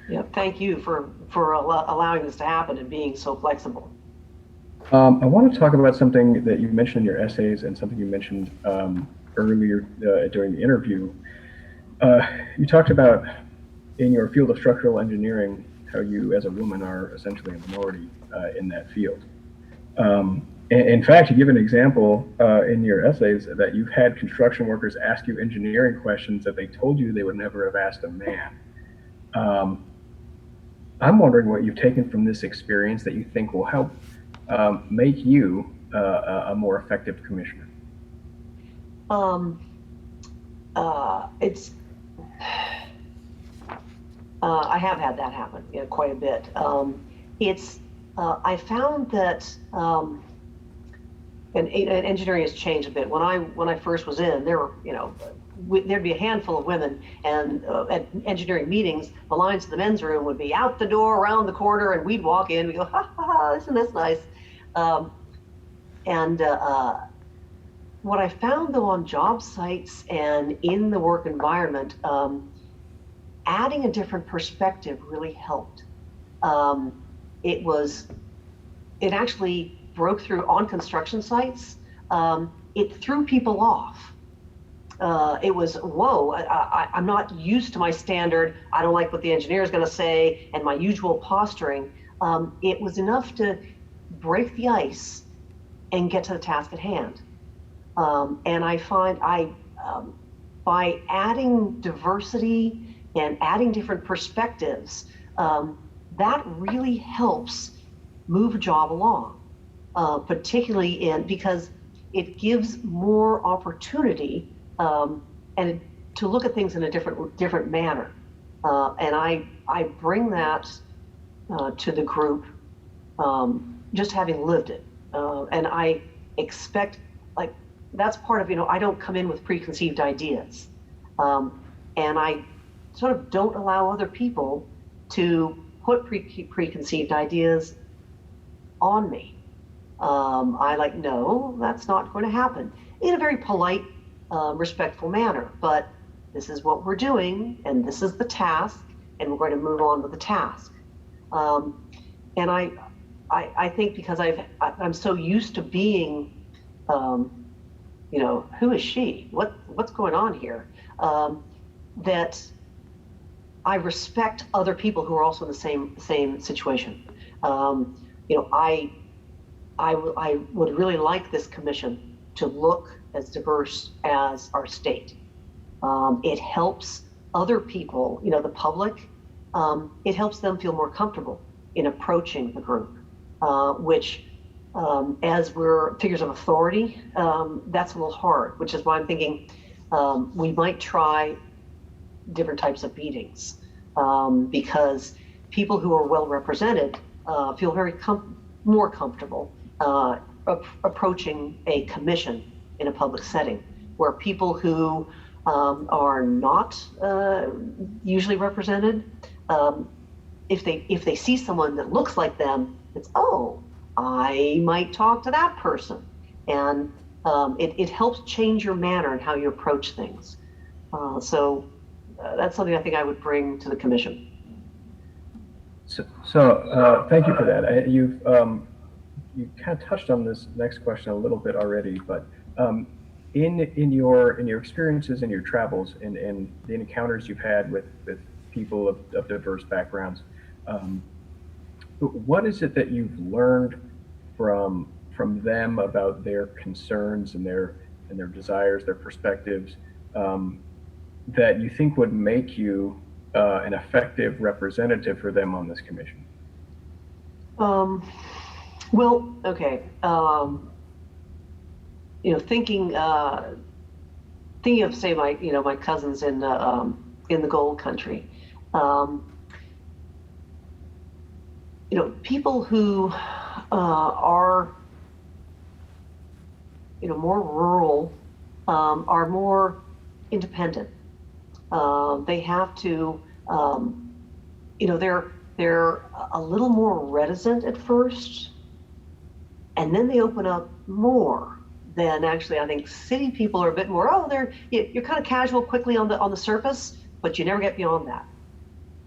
Yeah, thank you for allowing this to happen and being so flexible. I want to talk about something that you mentioned in your essays and something you mentioned earlier during the interview. You talked about in your field of structural engineering how you, as a woman, are essentially a minority in that field. In fact, you give an example in your essays that you've had construction workers ask you engineering questions that they told you they would never have asked a man. I'm wondering what you've taken from this experience that you think will help make you a more effective commissioner. It's I have had that happen, quite a bit. I found that and engineering has changed a bit. When I first was in, there were there'd be a handful of women, and at engineering meetings, the lines to the men's room would be out the door, around the corner, and we'd walk in. We go, ha ha ha, isn't this nice? What I found though on job sites and in the work environment, adding a different perspective really helped. It actually broke through on construction sites. It threw people off. It was, whoa, I'm not used to my standard. I don't like what the engineer is going to say, and my usual posturing. It was enough to break the ice and get to the task at hand. And I find by adding diversity and adding different perspectives, that really helps move a job along, particularly because it gives more opportunity and to look at things in a different manner. And I bring that to the group, just having lived it. And I expect, like, that's part of, I don't come in with preconceived ideas. And I sort of don't allow other people to put preconceived ideas on me. No, that's not going to happen, in a very polite, respectful manner. But this is what we're doing, and this is the task, and we're going to move on with the task. And I think because I'm so used to being, who is she? What's going on here? That I respect other people who are also in the same situation. I would really like this commission to look as diverse as our state. It helps other people, the public. It helps them feel more comfortable in approaching the group, which, as we're figures of authority, that's a little hard, which is why I'm thinking we might try different types of meetings, because people who are well represented feel very more comfortable approaching a commission in a public setting, where people who are not usually represented, if they see someone that looks like them, it's, oh, I might talk to that person. And it helps change your manner and how you approach things. So that's something I think I would bring to the commission. So thank you for that. You kind of touched on this next question a little bit already, but in your experiences and your travels and the encounters you've had with people of diverse backgrounds, what is it that you've learned from them about their concerns and their desires, their perspectives, that you think would make you an effective representative for them on this commission? Well, okay. Thinking of, say, my cousins in the gold country. People who are more rural are more independent. They have to, they're a little more reticent at first, and then they open up more than actually. I think city people are a bit more, you're kind of casual quickly on the surface, but you never get beyond that.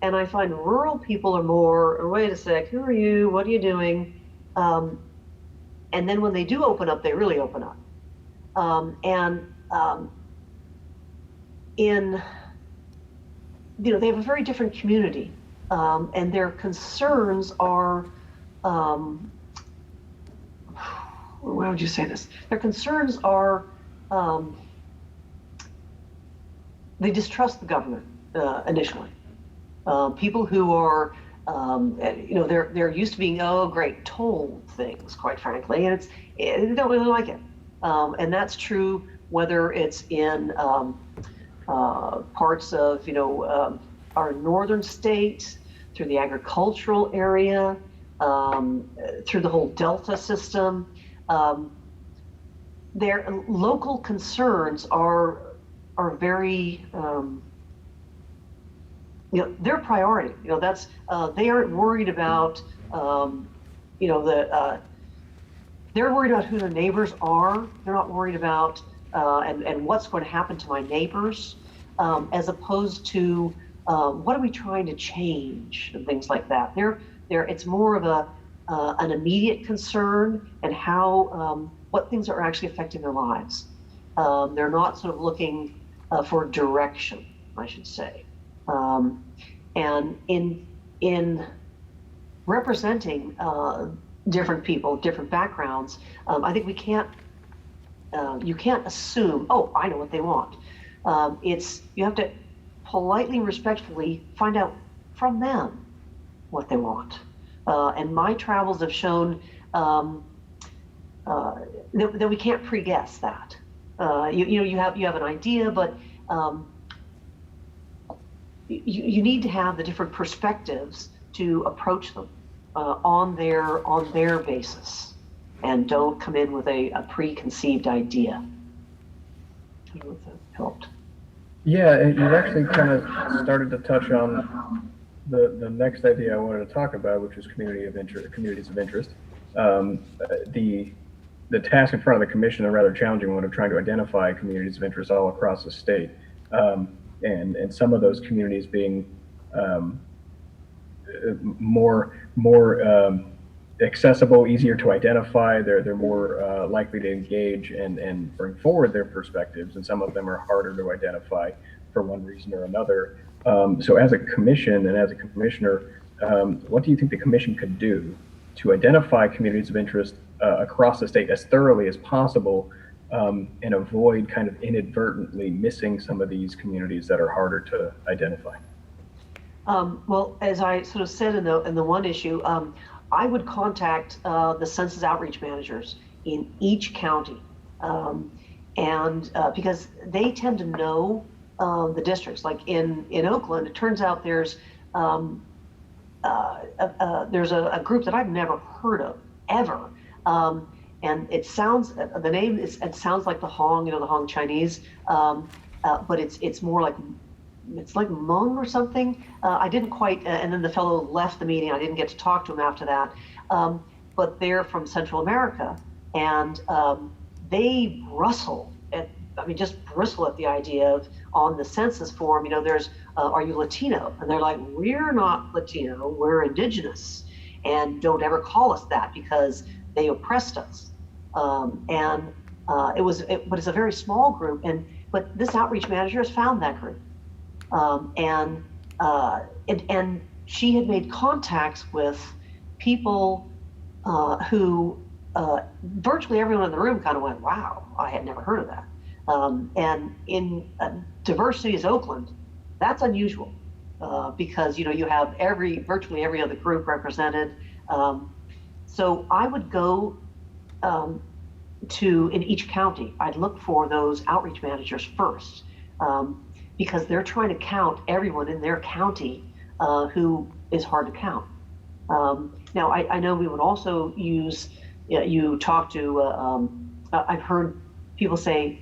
And I find rural people are more, wait a sec, who are you? What are you doing? And then when they do open up, they really open up. They have a very different community, and their concerns are, how would you say this? Their concerns are, they distrust the government initially. People who are, they're used to being, oh, great, told things, quite frankly, and they don't really like it. And that's true whether it's in parts of, our northern state, through the agricultural area, through the whole Delta system. Their local concerns are very, their priority. That's they aren't worried about, they're worried about who their neighbors are. They're not worried about and what's going to happen to my neighbors, as opposed to what are we trying to change and things like that. It's more of an immediate concern and how what things are actually affecting their lives. They're not sort of looking for direction, I should say. And in representing different people, different backgrounds, I think you can't assume, oh, I know what they want. You have to politely, respectfully find out from them what they want. And my travels have shown that we can't pre-guess that. You have an idea, but you need to have the different perspectives to approach them on their basis, and don't come in with a preconceived idea. I don't know if that helped. Yeah, and you've actually kind of started to touch on the next idea I wanted to talk about, which is communities of interest. The task in front of the commission, a rather challenging one, of trying to identify communities of interest all across the state, and some of those communities being more accessible, easier to identify. They're more likely to engage and bring forward their perspectives, and some of them are harder to identify for one reason or another. So as a commission and as a commissioner, what do you think the commission could do to identify communities of interest across the state as thoroughly as possible, and avoid kind of inadvertently missing some of these communities that are harder to identify? Well, as I sort of said in the one issue, I would contact the census outreach managers in each county, and because they tend to know the districts. Like in Oakland, it turns out there's a group that I've never heard of ever, and it sounds it sounds like the Hong, the Hong Chinese, but it's more like. It's like Hmong or something. I didn't quite, and then the fellow left the meeting. I didn't get to talk to him after that. But they're from Central America, and they just bristle at the idea of, on the census form, there's, are you Latino? And they're like, we're not Latino, we're indigenous, and don't ever call us that because they oppressed us. But it's a very small group, but this outreach manager has found that group. And she had made contacts with people who virtually everyone in the room kind of went, wow, I had never heard of that. And in diverse cities, Oakland, that's unusual because you have virtually every other group represented. So I would go in each county, I'd look for those outreach managers first. Because they're trying to count everyone in their county who is hard to count. Now, I know we would also use, you talk to, I've heard people say,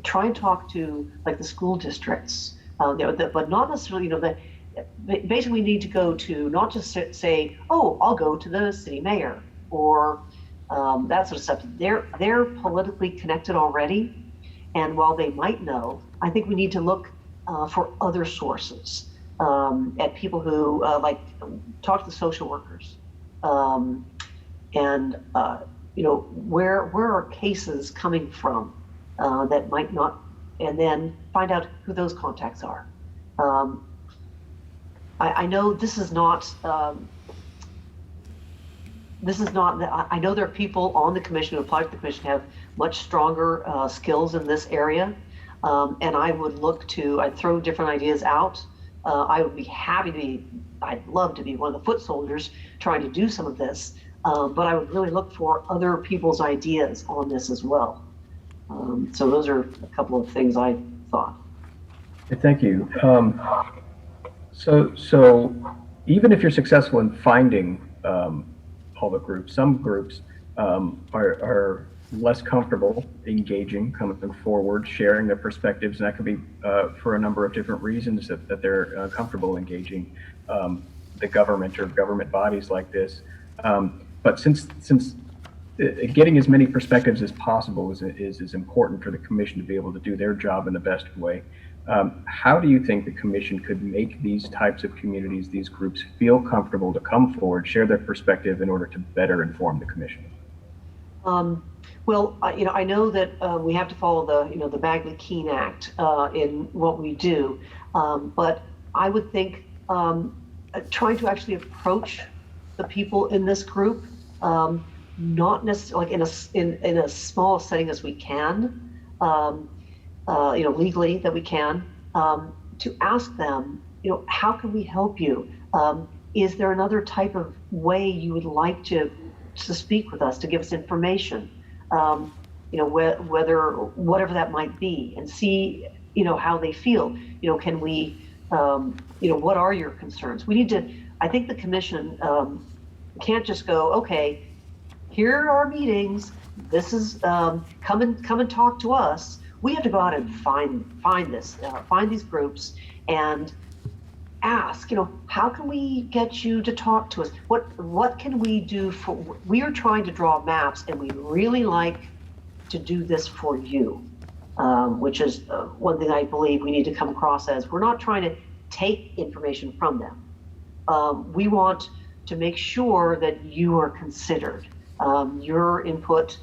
try and talk to like the school districts, but not necessarily, basically we need to go to, not just say, oh, I'll go to the city mayor or that sort of stuff. They're politically connected already. And while they might know, I think we need to look for other sources, at people who talk to the social workers, and where are cases coming from that might not, and then find out who those contacts are. I know this is not. I know there are people on the commission who apply to the commission have much stronger skills in this area, and I would I'd throw different ideas out. I would be happy to be. I'd love to be one of the foot soldiers trying to do some of this, but I would really look for other people's ideas on this as well. So those are a couple of things I thought. Thank you. So even if you're successful in finding all the groups, some groups are less comfortable engaging, coming forward, sharing their perspectives, and that could be for a number of different reasons that they're comfortable engaging the government or government bodies like this. But since getting as many perspectives as possible is important for the commission to be able to do their job in the best way. How do you think the commission could make these types of communities, these groups, feel comfortable to come forward, share their perspective in order to better inform the commission? Well, I know that we have to follow the Bagley-Keene Act in what we do, but I would think trying to actually approach the people in this group, not necessarily like in a small setting as we can, legally that we can, to ask them, how can we help you? Is there another type of way you would like to speak with us, to give us information? Whether whatever that might be, and see, how they feel. Can we, what are your concerns? We need to. I think the commission can't just go, okay, here are our meetings. This is come and talk to us. We have to go out and find these groups and ask, how can we get you to talk to us? What can we do for? We are trying to draw maps, and we really like to do this for you, which is one thing I believe we need to come across as. We're not trying to take information from them. We want to make sure that you are considered. Your input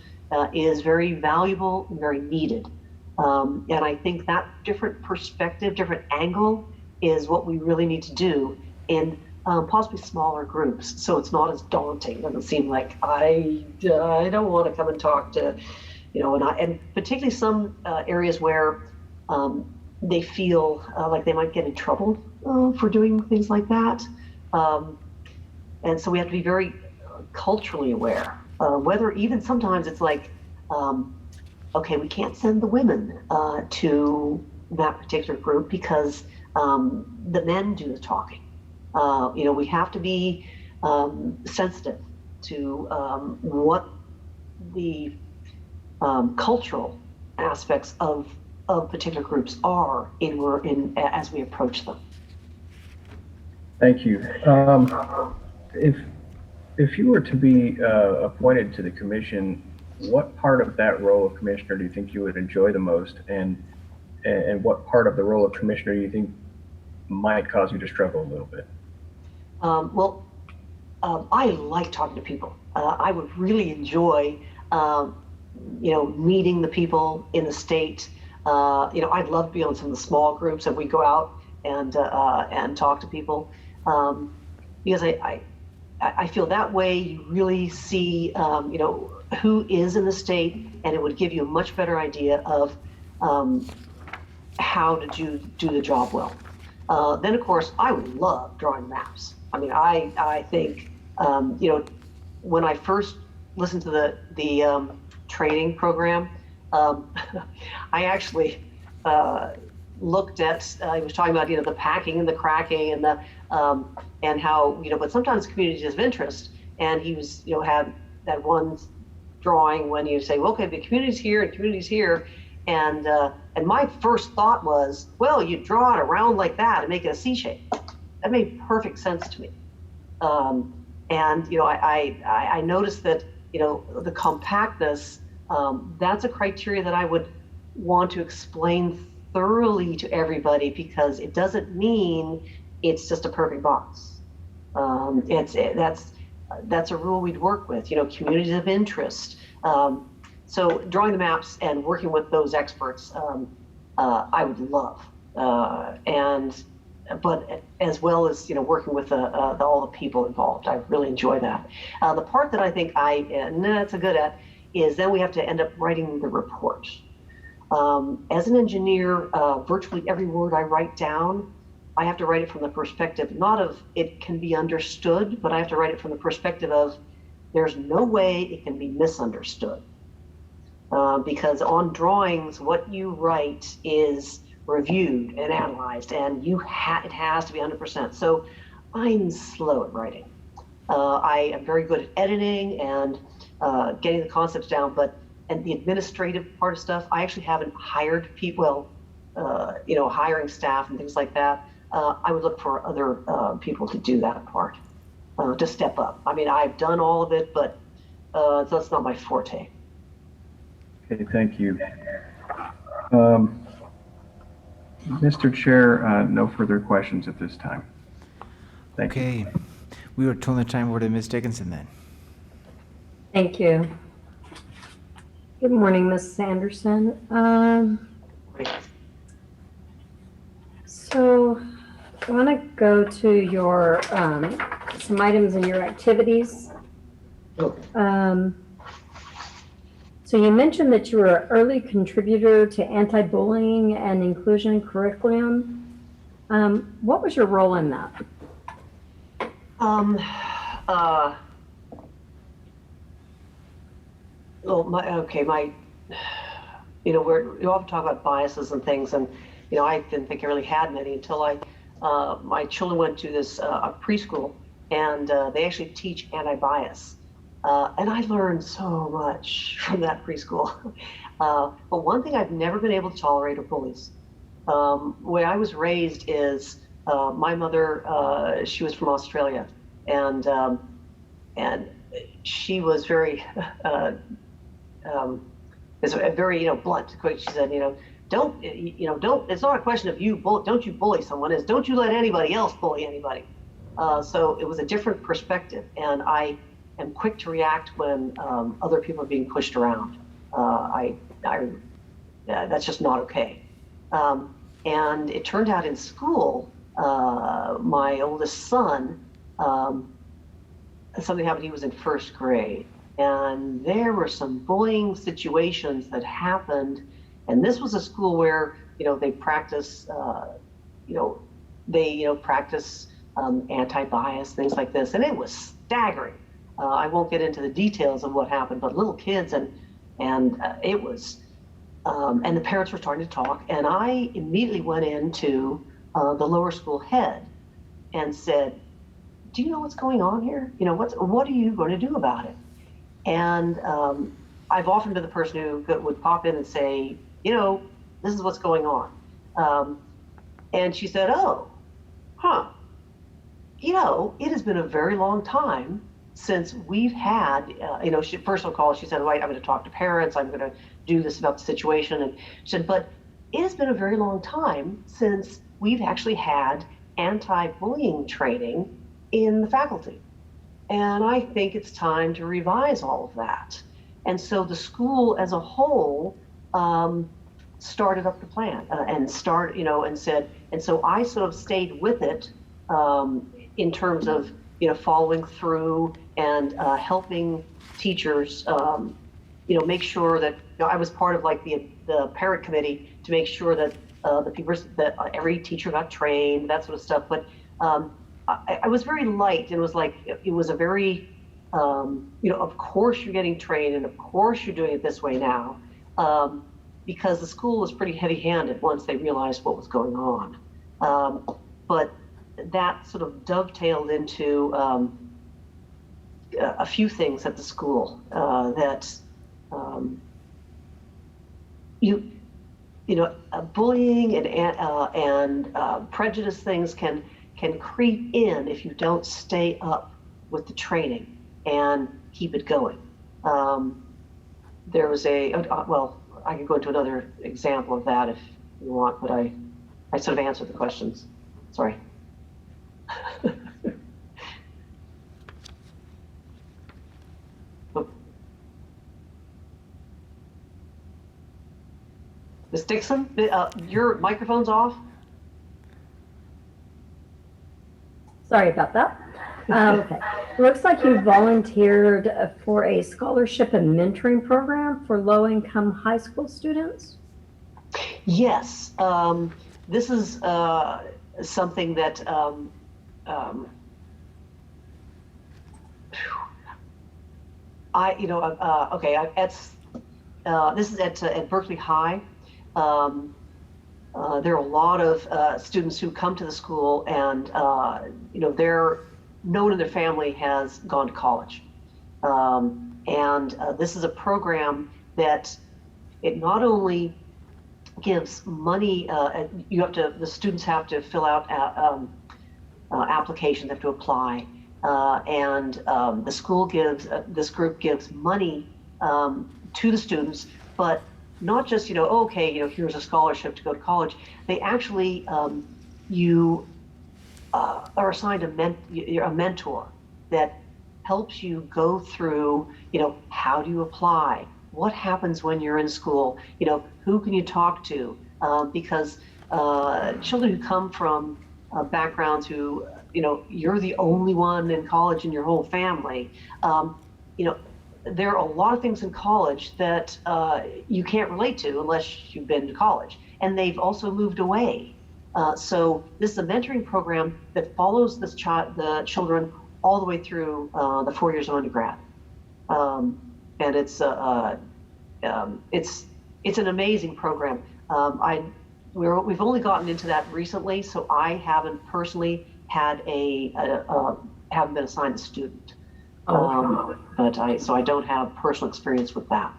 is very valuable and very needed. And I think that different perspective, different angle is what we really need to do in possibly smaller groups. So it's not as daunting. It doesn't seem like I don't want to come and talk to, and particularly some areas where they feel like they might get in trouble for doing things like that. And so we have to be very culturally aware, whether even sometimes it's like, okay, we can't send the women to that particular group because the men do the talking. We have to be sensitive to what the cultural aspects of particular groups are as we approach them. Thank you. If you were to be appointed to the commission, what part of that role of commissioner do you think you would enjoy the most, and what part of the role of commissioner do you think might cause you to struggle a little bit? I like talking to people. I would really enjoy, meeting the people in the state. I'd love to be on some of the small groups that we go out and talk to people, because I feel that way you really see, who is in the state, and it would give you a much better idea of how to do the job well. Then, of course, I would love drawing maps. I mean, I think, when I first listened to the training program, I actually looked at, he was talking about, the packing and the cracking and and how, but sometimes communities of interest, and he was, had that one drawing when you say, well, okay, the community's here and community's here. And my first thought was, well, you draw it around like that and make it a C shape. That made perfect sense to me. And I noticed that, the compactness, that's a criteria that I would want to explain thoroughly to everybody, because it doesn't mean it's just a perfect box. that's a rule we'd work with, communities of interest. So drawing the maps and working with those experts, I would love. But as well as, working with all the people involved, I really enjoy that. The part that I think that's a good at is then we have to end up writing the report. As an engineer, virtually every word I write down, I have to write it from the perspective, not of it can be understood, but I have to write it from the perspective of there's no way it can be misunderstood. Because on drawings, what you write is reviewed and analyzed, and it has to be 100%. So I'm slow at writing. I am very good at editing and getting the concepts down, and the administrative part of stuff, I actually haven't hired people, hiring staff and things like that. I would look for other people to do that part, to step up. I mean, I've done all of it, but that's not my forte. Okay, thank you. Mr. Chair, no further questions at this time. Thank you. Okay, we will turn the time over to Ms. Dickinson then. Thank you. Good morning, Mrs. Anderson. So I want to go to your some items in your activities. So you mentioned that you were an early contributor to anti-bullying and inclusion curriculum. What was your role in that? We often talk about biases and things, and I didn't think I really had many until my children went to this preschool, and they actually teach anti-bias. And I learned so much from that preschool. But one thing I've never been able to tolerate are bullies. The way I was raised is my mother, she was from Australia, and she was very, very blunt. She said, don't, it's not a question of don't you bully someone, it's don't you let anybody else bully anybody. So it was a different perspective, and I am quick to react when other people are being pushed around. That's just not okay. And it turned out in school, my oldest son, something happened. He was in first grade, and there were some bullying situations that happened. And this was a school where they practice, practice anti-bias, things like this, and it was staggering. I won't get into the details of what happened, but little kids and it was, and the parents were starting to talk, and I immediately went into the lower school head and said, do you know what's going on here? What are you going to do about it? And I've often been the person who would pop in and say, this is what's going on. And she said, it has been a very long time since we've had, first of all, she said, right, I'm going to talk to parents, I'm going to do this about the situation. And she said, but it has been a very long time since we've actually had anti-bullying training in the faculty. And I think it's time to revise all of that. And so the school as a whole started up the plan and said, and so I sort of stayed with it in terms of, following through and helping teachers, make sure that, I was part of like the parent committee to make sure that that every teacher got trained, that sort of stuff. But I was very light, and it was a very, of course you're getting trained, and of course you're doing it this way now, because the school was pretty heavy-handed once they realized what was going on. But that sort of dovetailed into a few things at the school that bullying and prejudice things can creep in if you don't stay up with the training and keep it going. There was I could go into another example of that if you want, but I sort of answered the questions. Sorry. Ms. Dixon, your microphone's off. Sorry about that. Okay. It looks like you volunteered for a scholarship and mentoring program for low-income high school students. Yes, this is something that this is at Berkeley High. There are a lot of students who come to the school, and no one in their family has gone to college, and this is a program that it not only gives money. The students have to fill out applications, have to apply, and the school gives this group gives money to the students, but not just here's a scholarship to go to college. They actually you are assigned a mentor that helps you go through how do you apply, what happens when you're in school, who can you talk to, because children who come from backgrounds who you're the only one in college in your whole family, there are a lot of things in college that you can't relate to unless you've been to college, and they've also moved away. So this is a mentoring program that follows the children all the way through the 4 years of undergrad, and it's an amazing program. We've only gotten into that recently, so I haven't personally had haven't been assigned a student. But I don't have personal experience with that.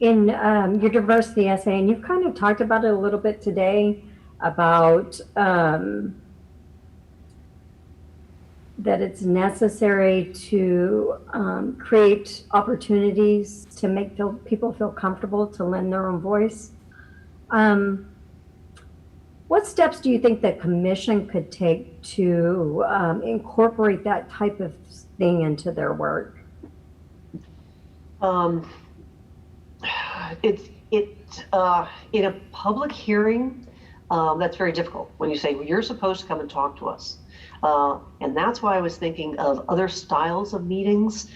In your diversity essay, and you've kind of talked about it a little bit today, about that it's necessary to create opportunities to make people feel comfortable to lend their own voice. What steps do you think the commission could take to incorporate that type of thing into their work? In a public hearing, that's very difficult when you say, well, you're supposed to come and talk to us. And that's why I was thinking of other styles of meetings,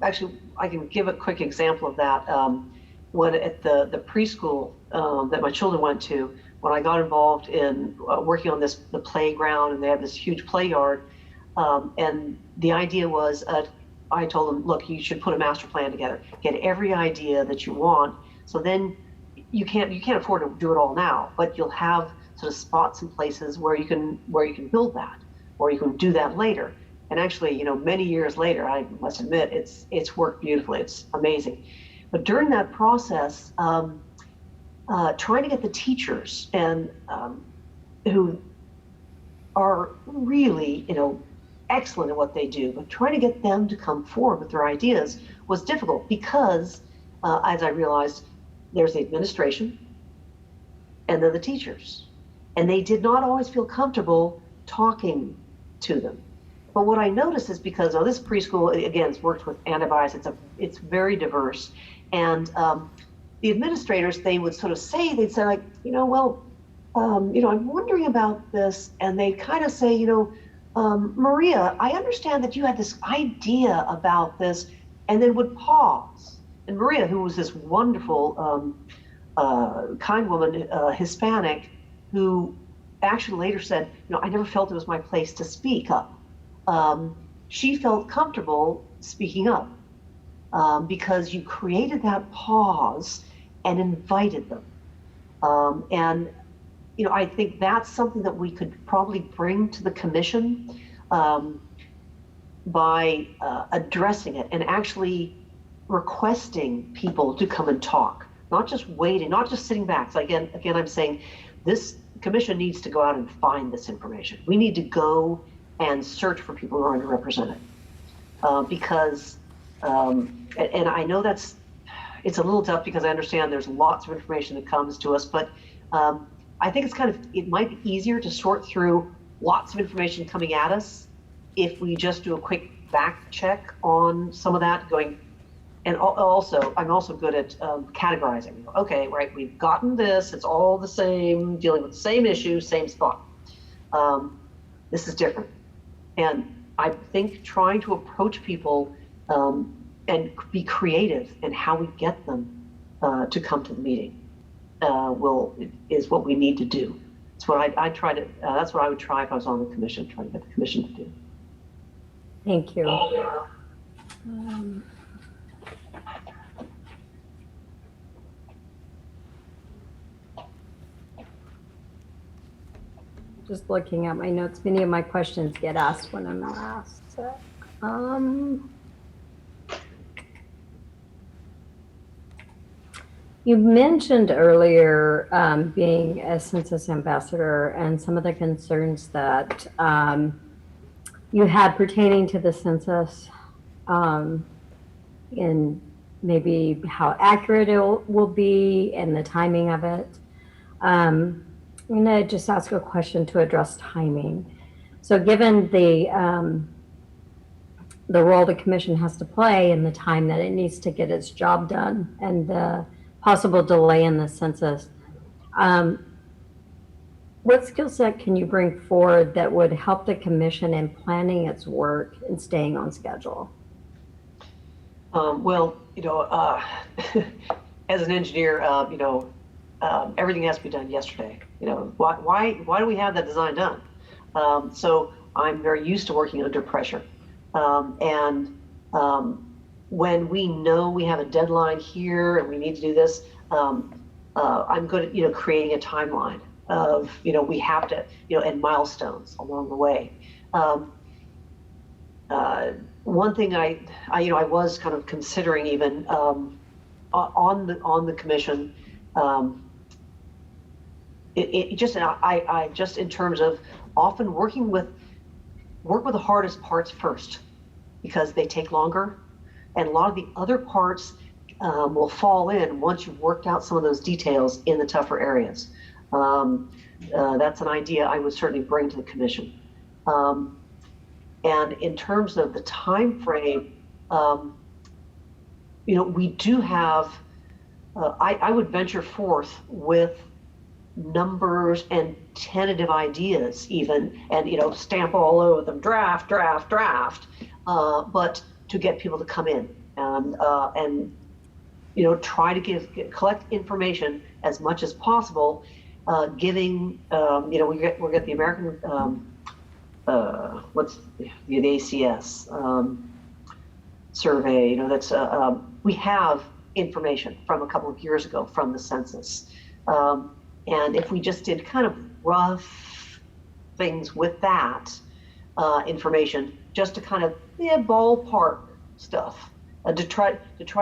actually, I can give a quick example of that. When at the preschool that my children went to, when I got involved in working on the playground, and they have this huge play yard, and the idea was, I told them, look, you should put a master plan together, get every idea that you want, so then you can't afford to do it all now, but you'll have sort of spots and places where you can build that, or you can do that later. And actually, many years later, I must admit, it's worked beautifully. It's amazing. But during that process, trying to get the teachers and who are really, excellent at what they do, but trying to get them to come forward with their ideas was difficult because, as I realized, there's the administration and then the teachers. And they did not always feel comfortable talking to them. But what I noticed is because this preschool, again, it's worked with anti-bias, it's very diverse. And the administrators, they would sort of they'd say like, I'm wondering about this. And they'd kind of say, Maria, I understand that you had this idea about this, and then would pause. And Maria, who was this wonderful, kind woman, Hispanic, who actually later said, I never felt it was my place to speak up. She felt comfortable speaking up because you created that pause and invited them. And I think that's something that we could probably bring to the commission by addressing it and actually requesting people to come and talk, not just waiting, not just sitting back. So again, I'm saying this commission needs to go out and find this information. We need to go and search for people who are underrepresented because, and I know that's, it's a little tough because I understand there's lots of information that comes to us, but I think it might be easier to sort through lots of information coming at us if we just do a quick back check on some of that going. And also, I'm also good at categorizing. Okay, right, we've gotten this, it's all the same, dealing with the same issue, same spot. This is different. And I think trying to approach people and be creative in how we get them to come to the meeting is what we need to do. It's what I try to. That's what I would try if I was on the commission, trying to get the commission to do. Thank you. Just looking at my notes, many of my questions get asked when I'm asked. You mentioned earlier being a census ambassador and some of the concerns that you had pertaining to the census and maybe how accurate it will be and the timing of it. I'm going to just ask a question to address timing. So given the role the commission has to play and the time that it needs to get its job done and the possible delay in the census, what skill set can you bring forward that would help the commission in planning its work and staying on schedule? Well, as an engineer, everything has to be done yesterday. Why do we have that design done? So I'm very used to working under pressure. When we know we have a deadline here and we need to do this, I'm good at, creating a timeline of, we have to, and milestones along the way. One thing I was kind of considering even on the commission, I just in terms of often work with the hardest parts first because they take longer, and a lot of the other parts will fall in once you've worked out some of those details in the tougher areas. That's an idea I would certainly bring to the commission. And in terms of the time frame, we do have. I would venture forth with numbers and tentative ideas even, and stamp all over them, draft, but to get people to come in and try to collect information as much as possible, giving we get the American what's the ACS survey, that's we have information from a couple of years ago from the census. And if we just did kind of rough things with that information, just to kind of ballpark stuff, to try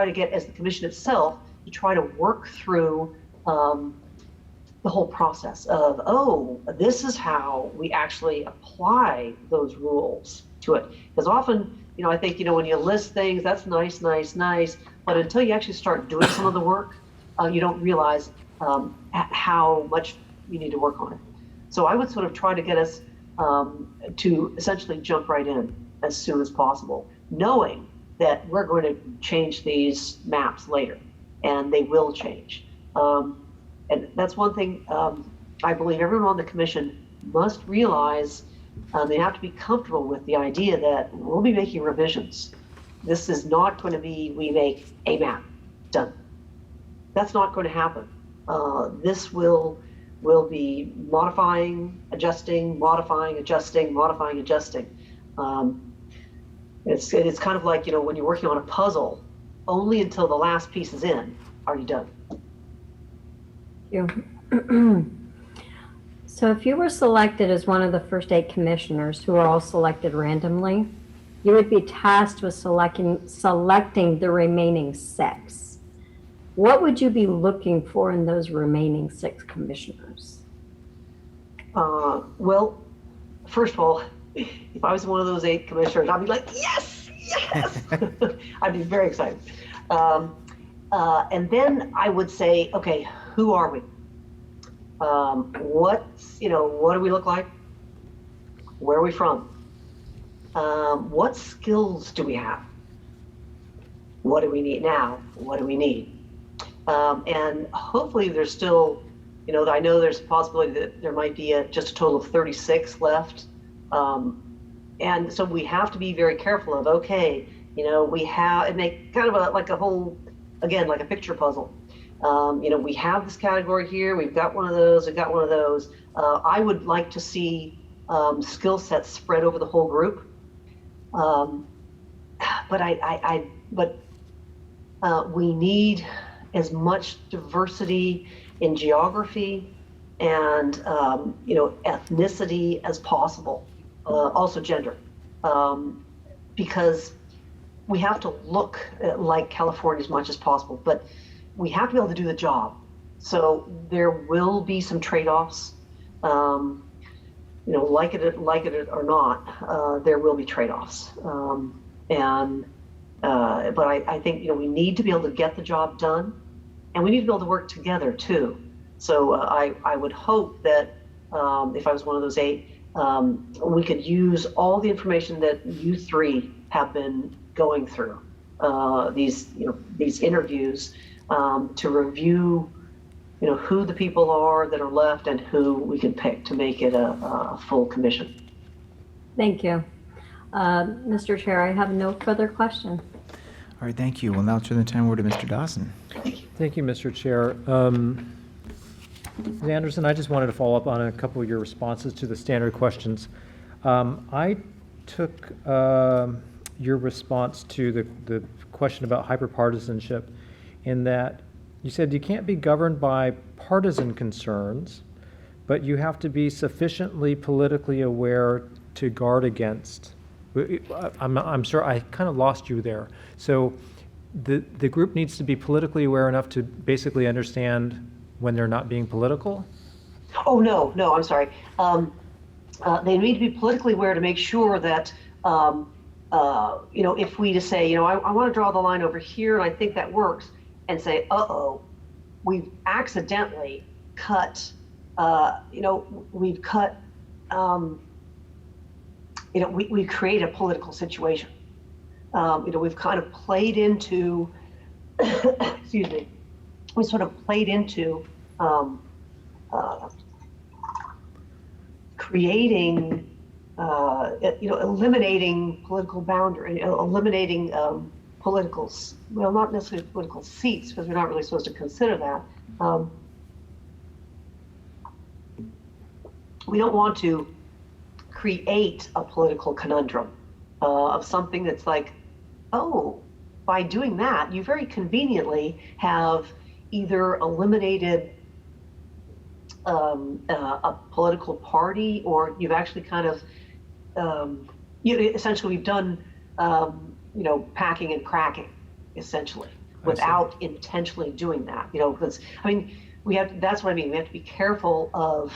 to get, as the commission itself, to try to work through the whole process of, this is how we actually apply those rules to it. Because often, I think, when you list things, that's nice, but until you actually start doing some of the work, you don't realize how much you need to work on it. So I would sort of try to get us to essentially jump right in as soon as possible, knowing that we're going to change these maps later, and they will change. And that's one thing I believe everyone on the commission must realize. They have to be comfortable with the idea that we'll be making revisions. This is not going to be, we make a map, done. That's not going to happen. This will be modifying, adjusting, modifying, adjusting. It's kind of like, when you're working on a puzzle, only until the last piece is in are you done. Thank you. So if you were selected as one of the first 8 commissioners who are all selected randomly, you would be tasked with selecting the remaining 6. What would you be looking for in those remaining 6 commissioners? Well, first of all, if I was one of those 8 commissioners, I'd be like, yes! I'd be very excited. And then I would say, okay, who are we? What do we look like? Where are we from? What skills do we have? What do we need now? What do we need? And hopefully there's still, I know there's a possibility that there might be just a total of 36 left. And so we have to be very careful of, okay, we have, and make kind of like a whole, again, like a picture puzzle. We have this category here, we've got one of those, we've got one of those. I would like to see skill sets spread over the whole group. But we need as much diversity in geography and ethnicity as possible, also gender, because we have to look like California as much as possible, but we have to be able to do the job. So there will be some trade-offs, like it or not, there will be trade-offs. But I think we need to be able to get the job done, and we need to be able to work together too. So I would hope that if I was one of those 8, we could use all the information that you 3 have been going through, these interviews, to review who the people are that are left and who we can pick to make it a full commission. Thank you. Mr. Chair, I have no further questions. All right, thank you. We'll now turn the time over to Mr. Dawson. Thank you, Mr. Chair. Ms. Anderson, I just wanted to follow up on a couple of your responses to the standard questions. I took your response to the question about hyperpartisanship in that you said you can't be governed by partisan concerns, but you have to be sufficiently politically aware to guard against. I'm sure I kind of lost you there. So the group needs to be politically aware enough to basically understand when they're not being political? Oh, no, I'm sorry. They need to be politically aware to make sure that, if we just say, I want to draw the line over here and I think that works, and say, uh-oh, we've accidentally cut, we've created a political situation. We've kind of played into, excuse me, we sort of played into creating, eliminating political boundary, eliminating not necessarily political seats, because we're not really supposed to consider that. We don't want to create a political conundrum of something that's like, oh, by doing that, you very conveniently have either eliminated a political party, or you've actually kind of, essentially we've done, packing and cracking, essentially, without intentionally doing that. Because that's what I mean. We have to be careful of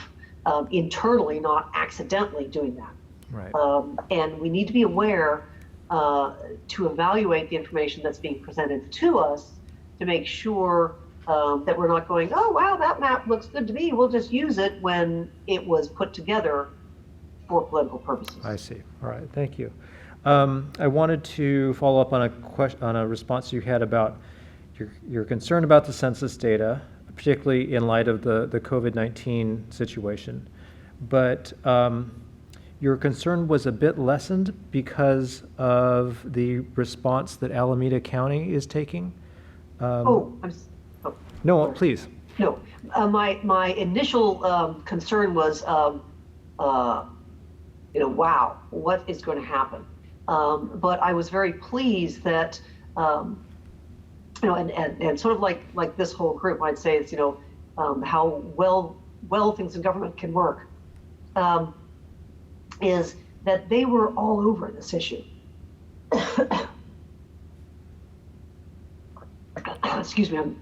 internally not accidentally doing that. Right. And we need to be aware to evaluate the information that's being presented to us to make sure that we're not going, oh, wow, that map looks good to me, we'll just use it, when it was put together for political purposes. I see. All right, thank you. I wanted to follow up on a response you had about your concern about the census data, particularly in light of the COVID-19 situation. But your concern was a bit lessened because of the response that Alameda County is taking. No, please. No, my initial concern was, wow, what is going to happen? But I was very pleased that, and sort of like this whole group, I'd say it's, how well things in government can work, is that they were all over this issue. Excuse me, I'm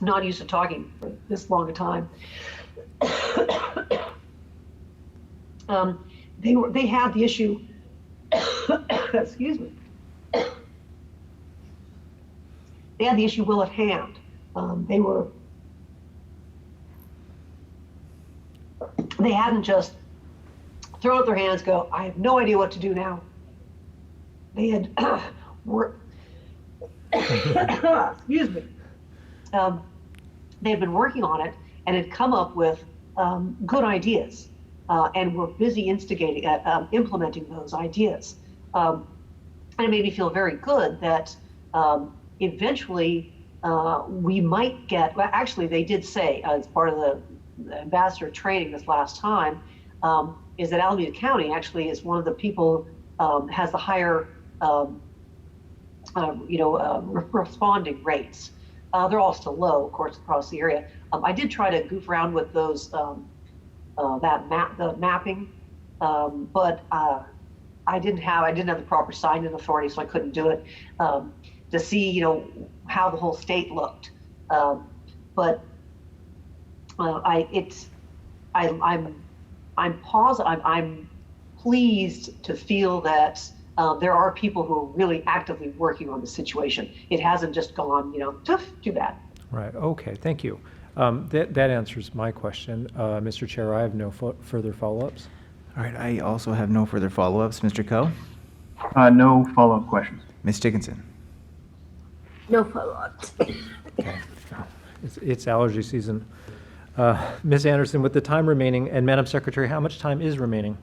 not used to talking for this long a time. They had the issue, excuse me. they had the issue well at hand. They hadn't just thrown up their hands, go, I have no idea what to do now. They had excuse me. They had been working on it and had come up with good ideas and were busy instigating, implementing those ideas. And it made me feel very good that eventually we might get, well, actually they did say as part of the ambassador training this last time, is that Alameda County actually is one of the people has the higher responding rates. They're all still low, of course, across the area. I did try to goof around with those, the mapping, but I didn't have the proper sign-in authority, so I couldn't do it to see, how the whole state looked. But I'm pleased to feel that there are people who are really actively working on the situation. It hasn't just gone, too bad. Right, okay, thank you. That answers my question. Mr. Chair, I have no further follow-ups. All right, I also have no further follow-ups. Mr. Coe? No follow-up questions. Ms. Dickinson? No follow-ups. Okay. It's allergy season. Ms. Anderson, with the time remaining, and Madam Secretary, how much time is remaining?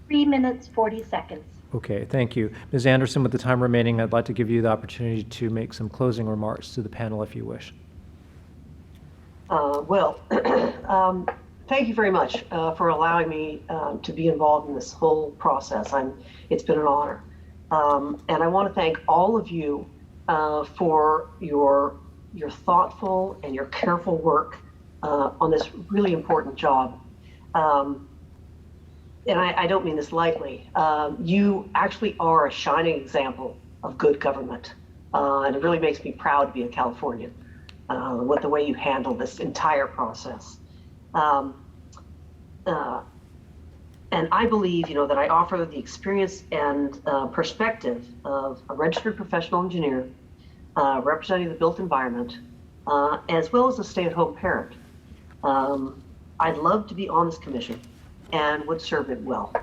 3 minutes, 40 seconds. Okay, thank you. Ms. Anderson, with the time remaining, I'd like to give you the opportunity to make some closing remarks to the panel if you wish. Thank you very much for allowing me to be involved in this whole process. It's been an honor. And I want to thank all of you for your thoughtful and your careful work on this really important job. And I don't mean this lightly. You actually are a shining example of good government. And it really makes me proud to be a Californian with the way you handle this entire process. And I believe, that I offer the experience and perspective of a registered professional engineer representing the built environment, as well as a stay-at-home parent. I'd love to be on this commission and would serve it well.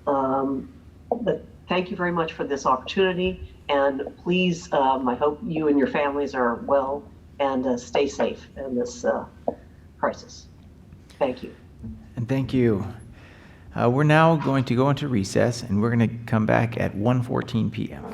But thank you very much for this opportunity, and please, I hope you and your families are well and stay safe in this crisis. Thank you. And thank you. We're now going to go into recess, and we're going to come back at 1:14 p.m.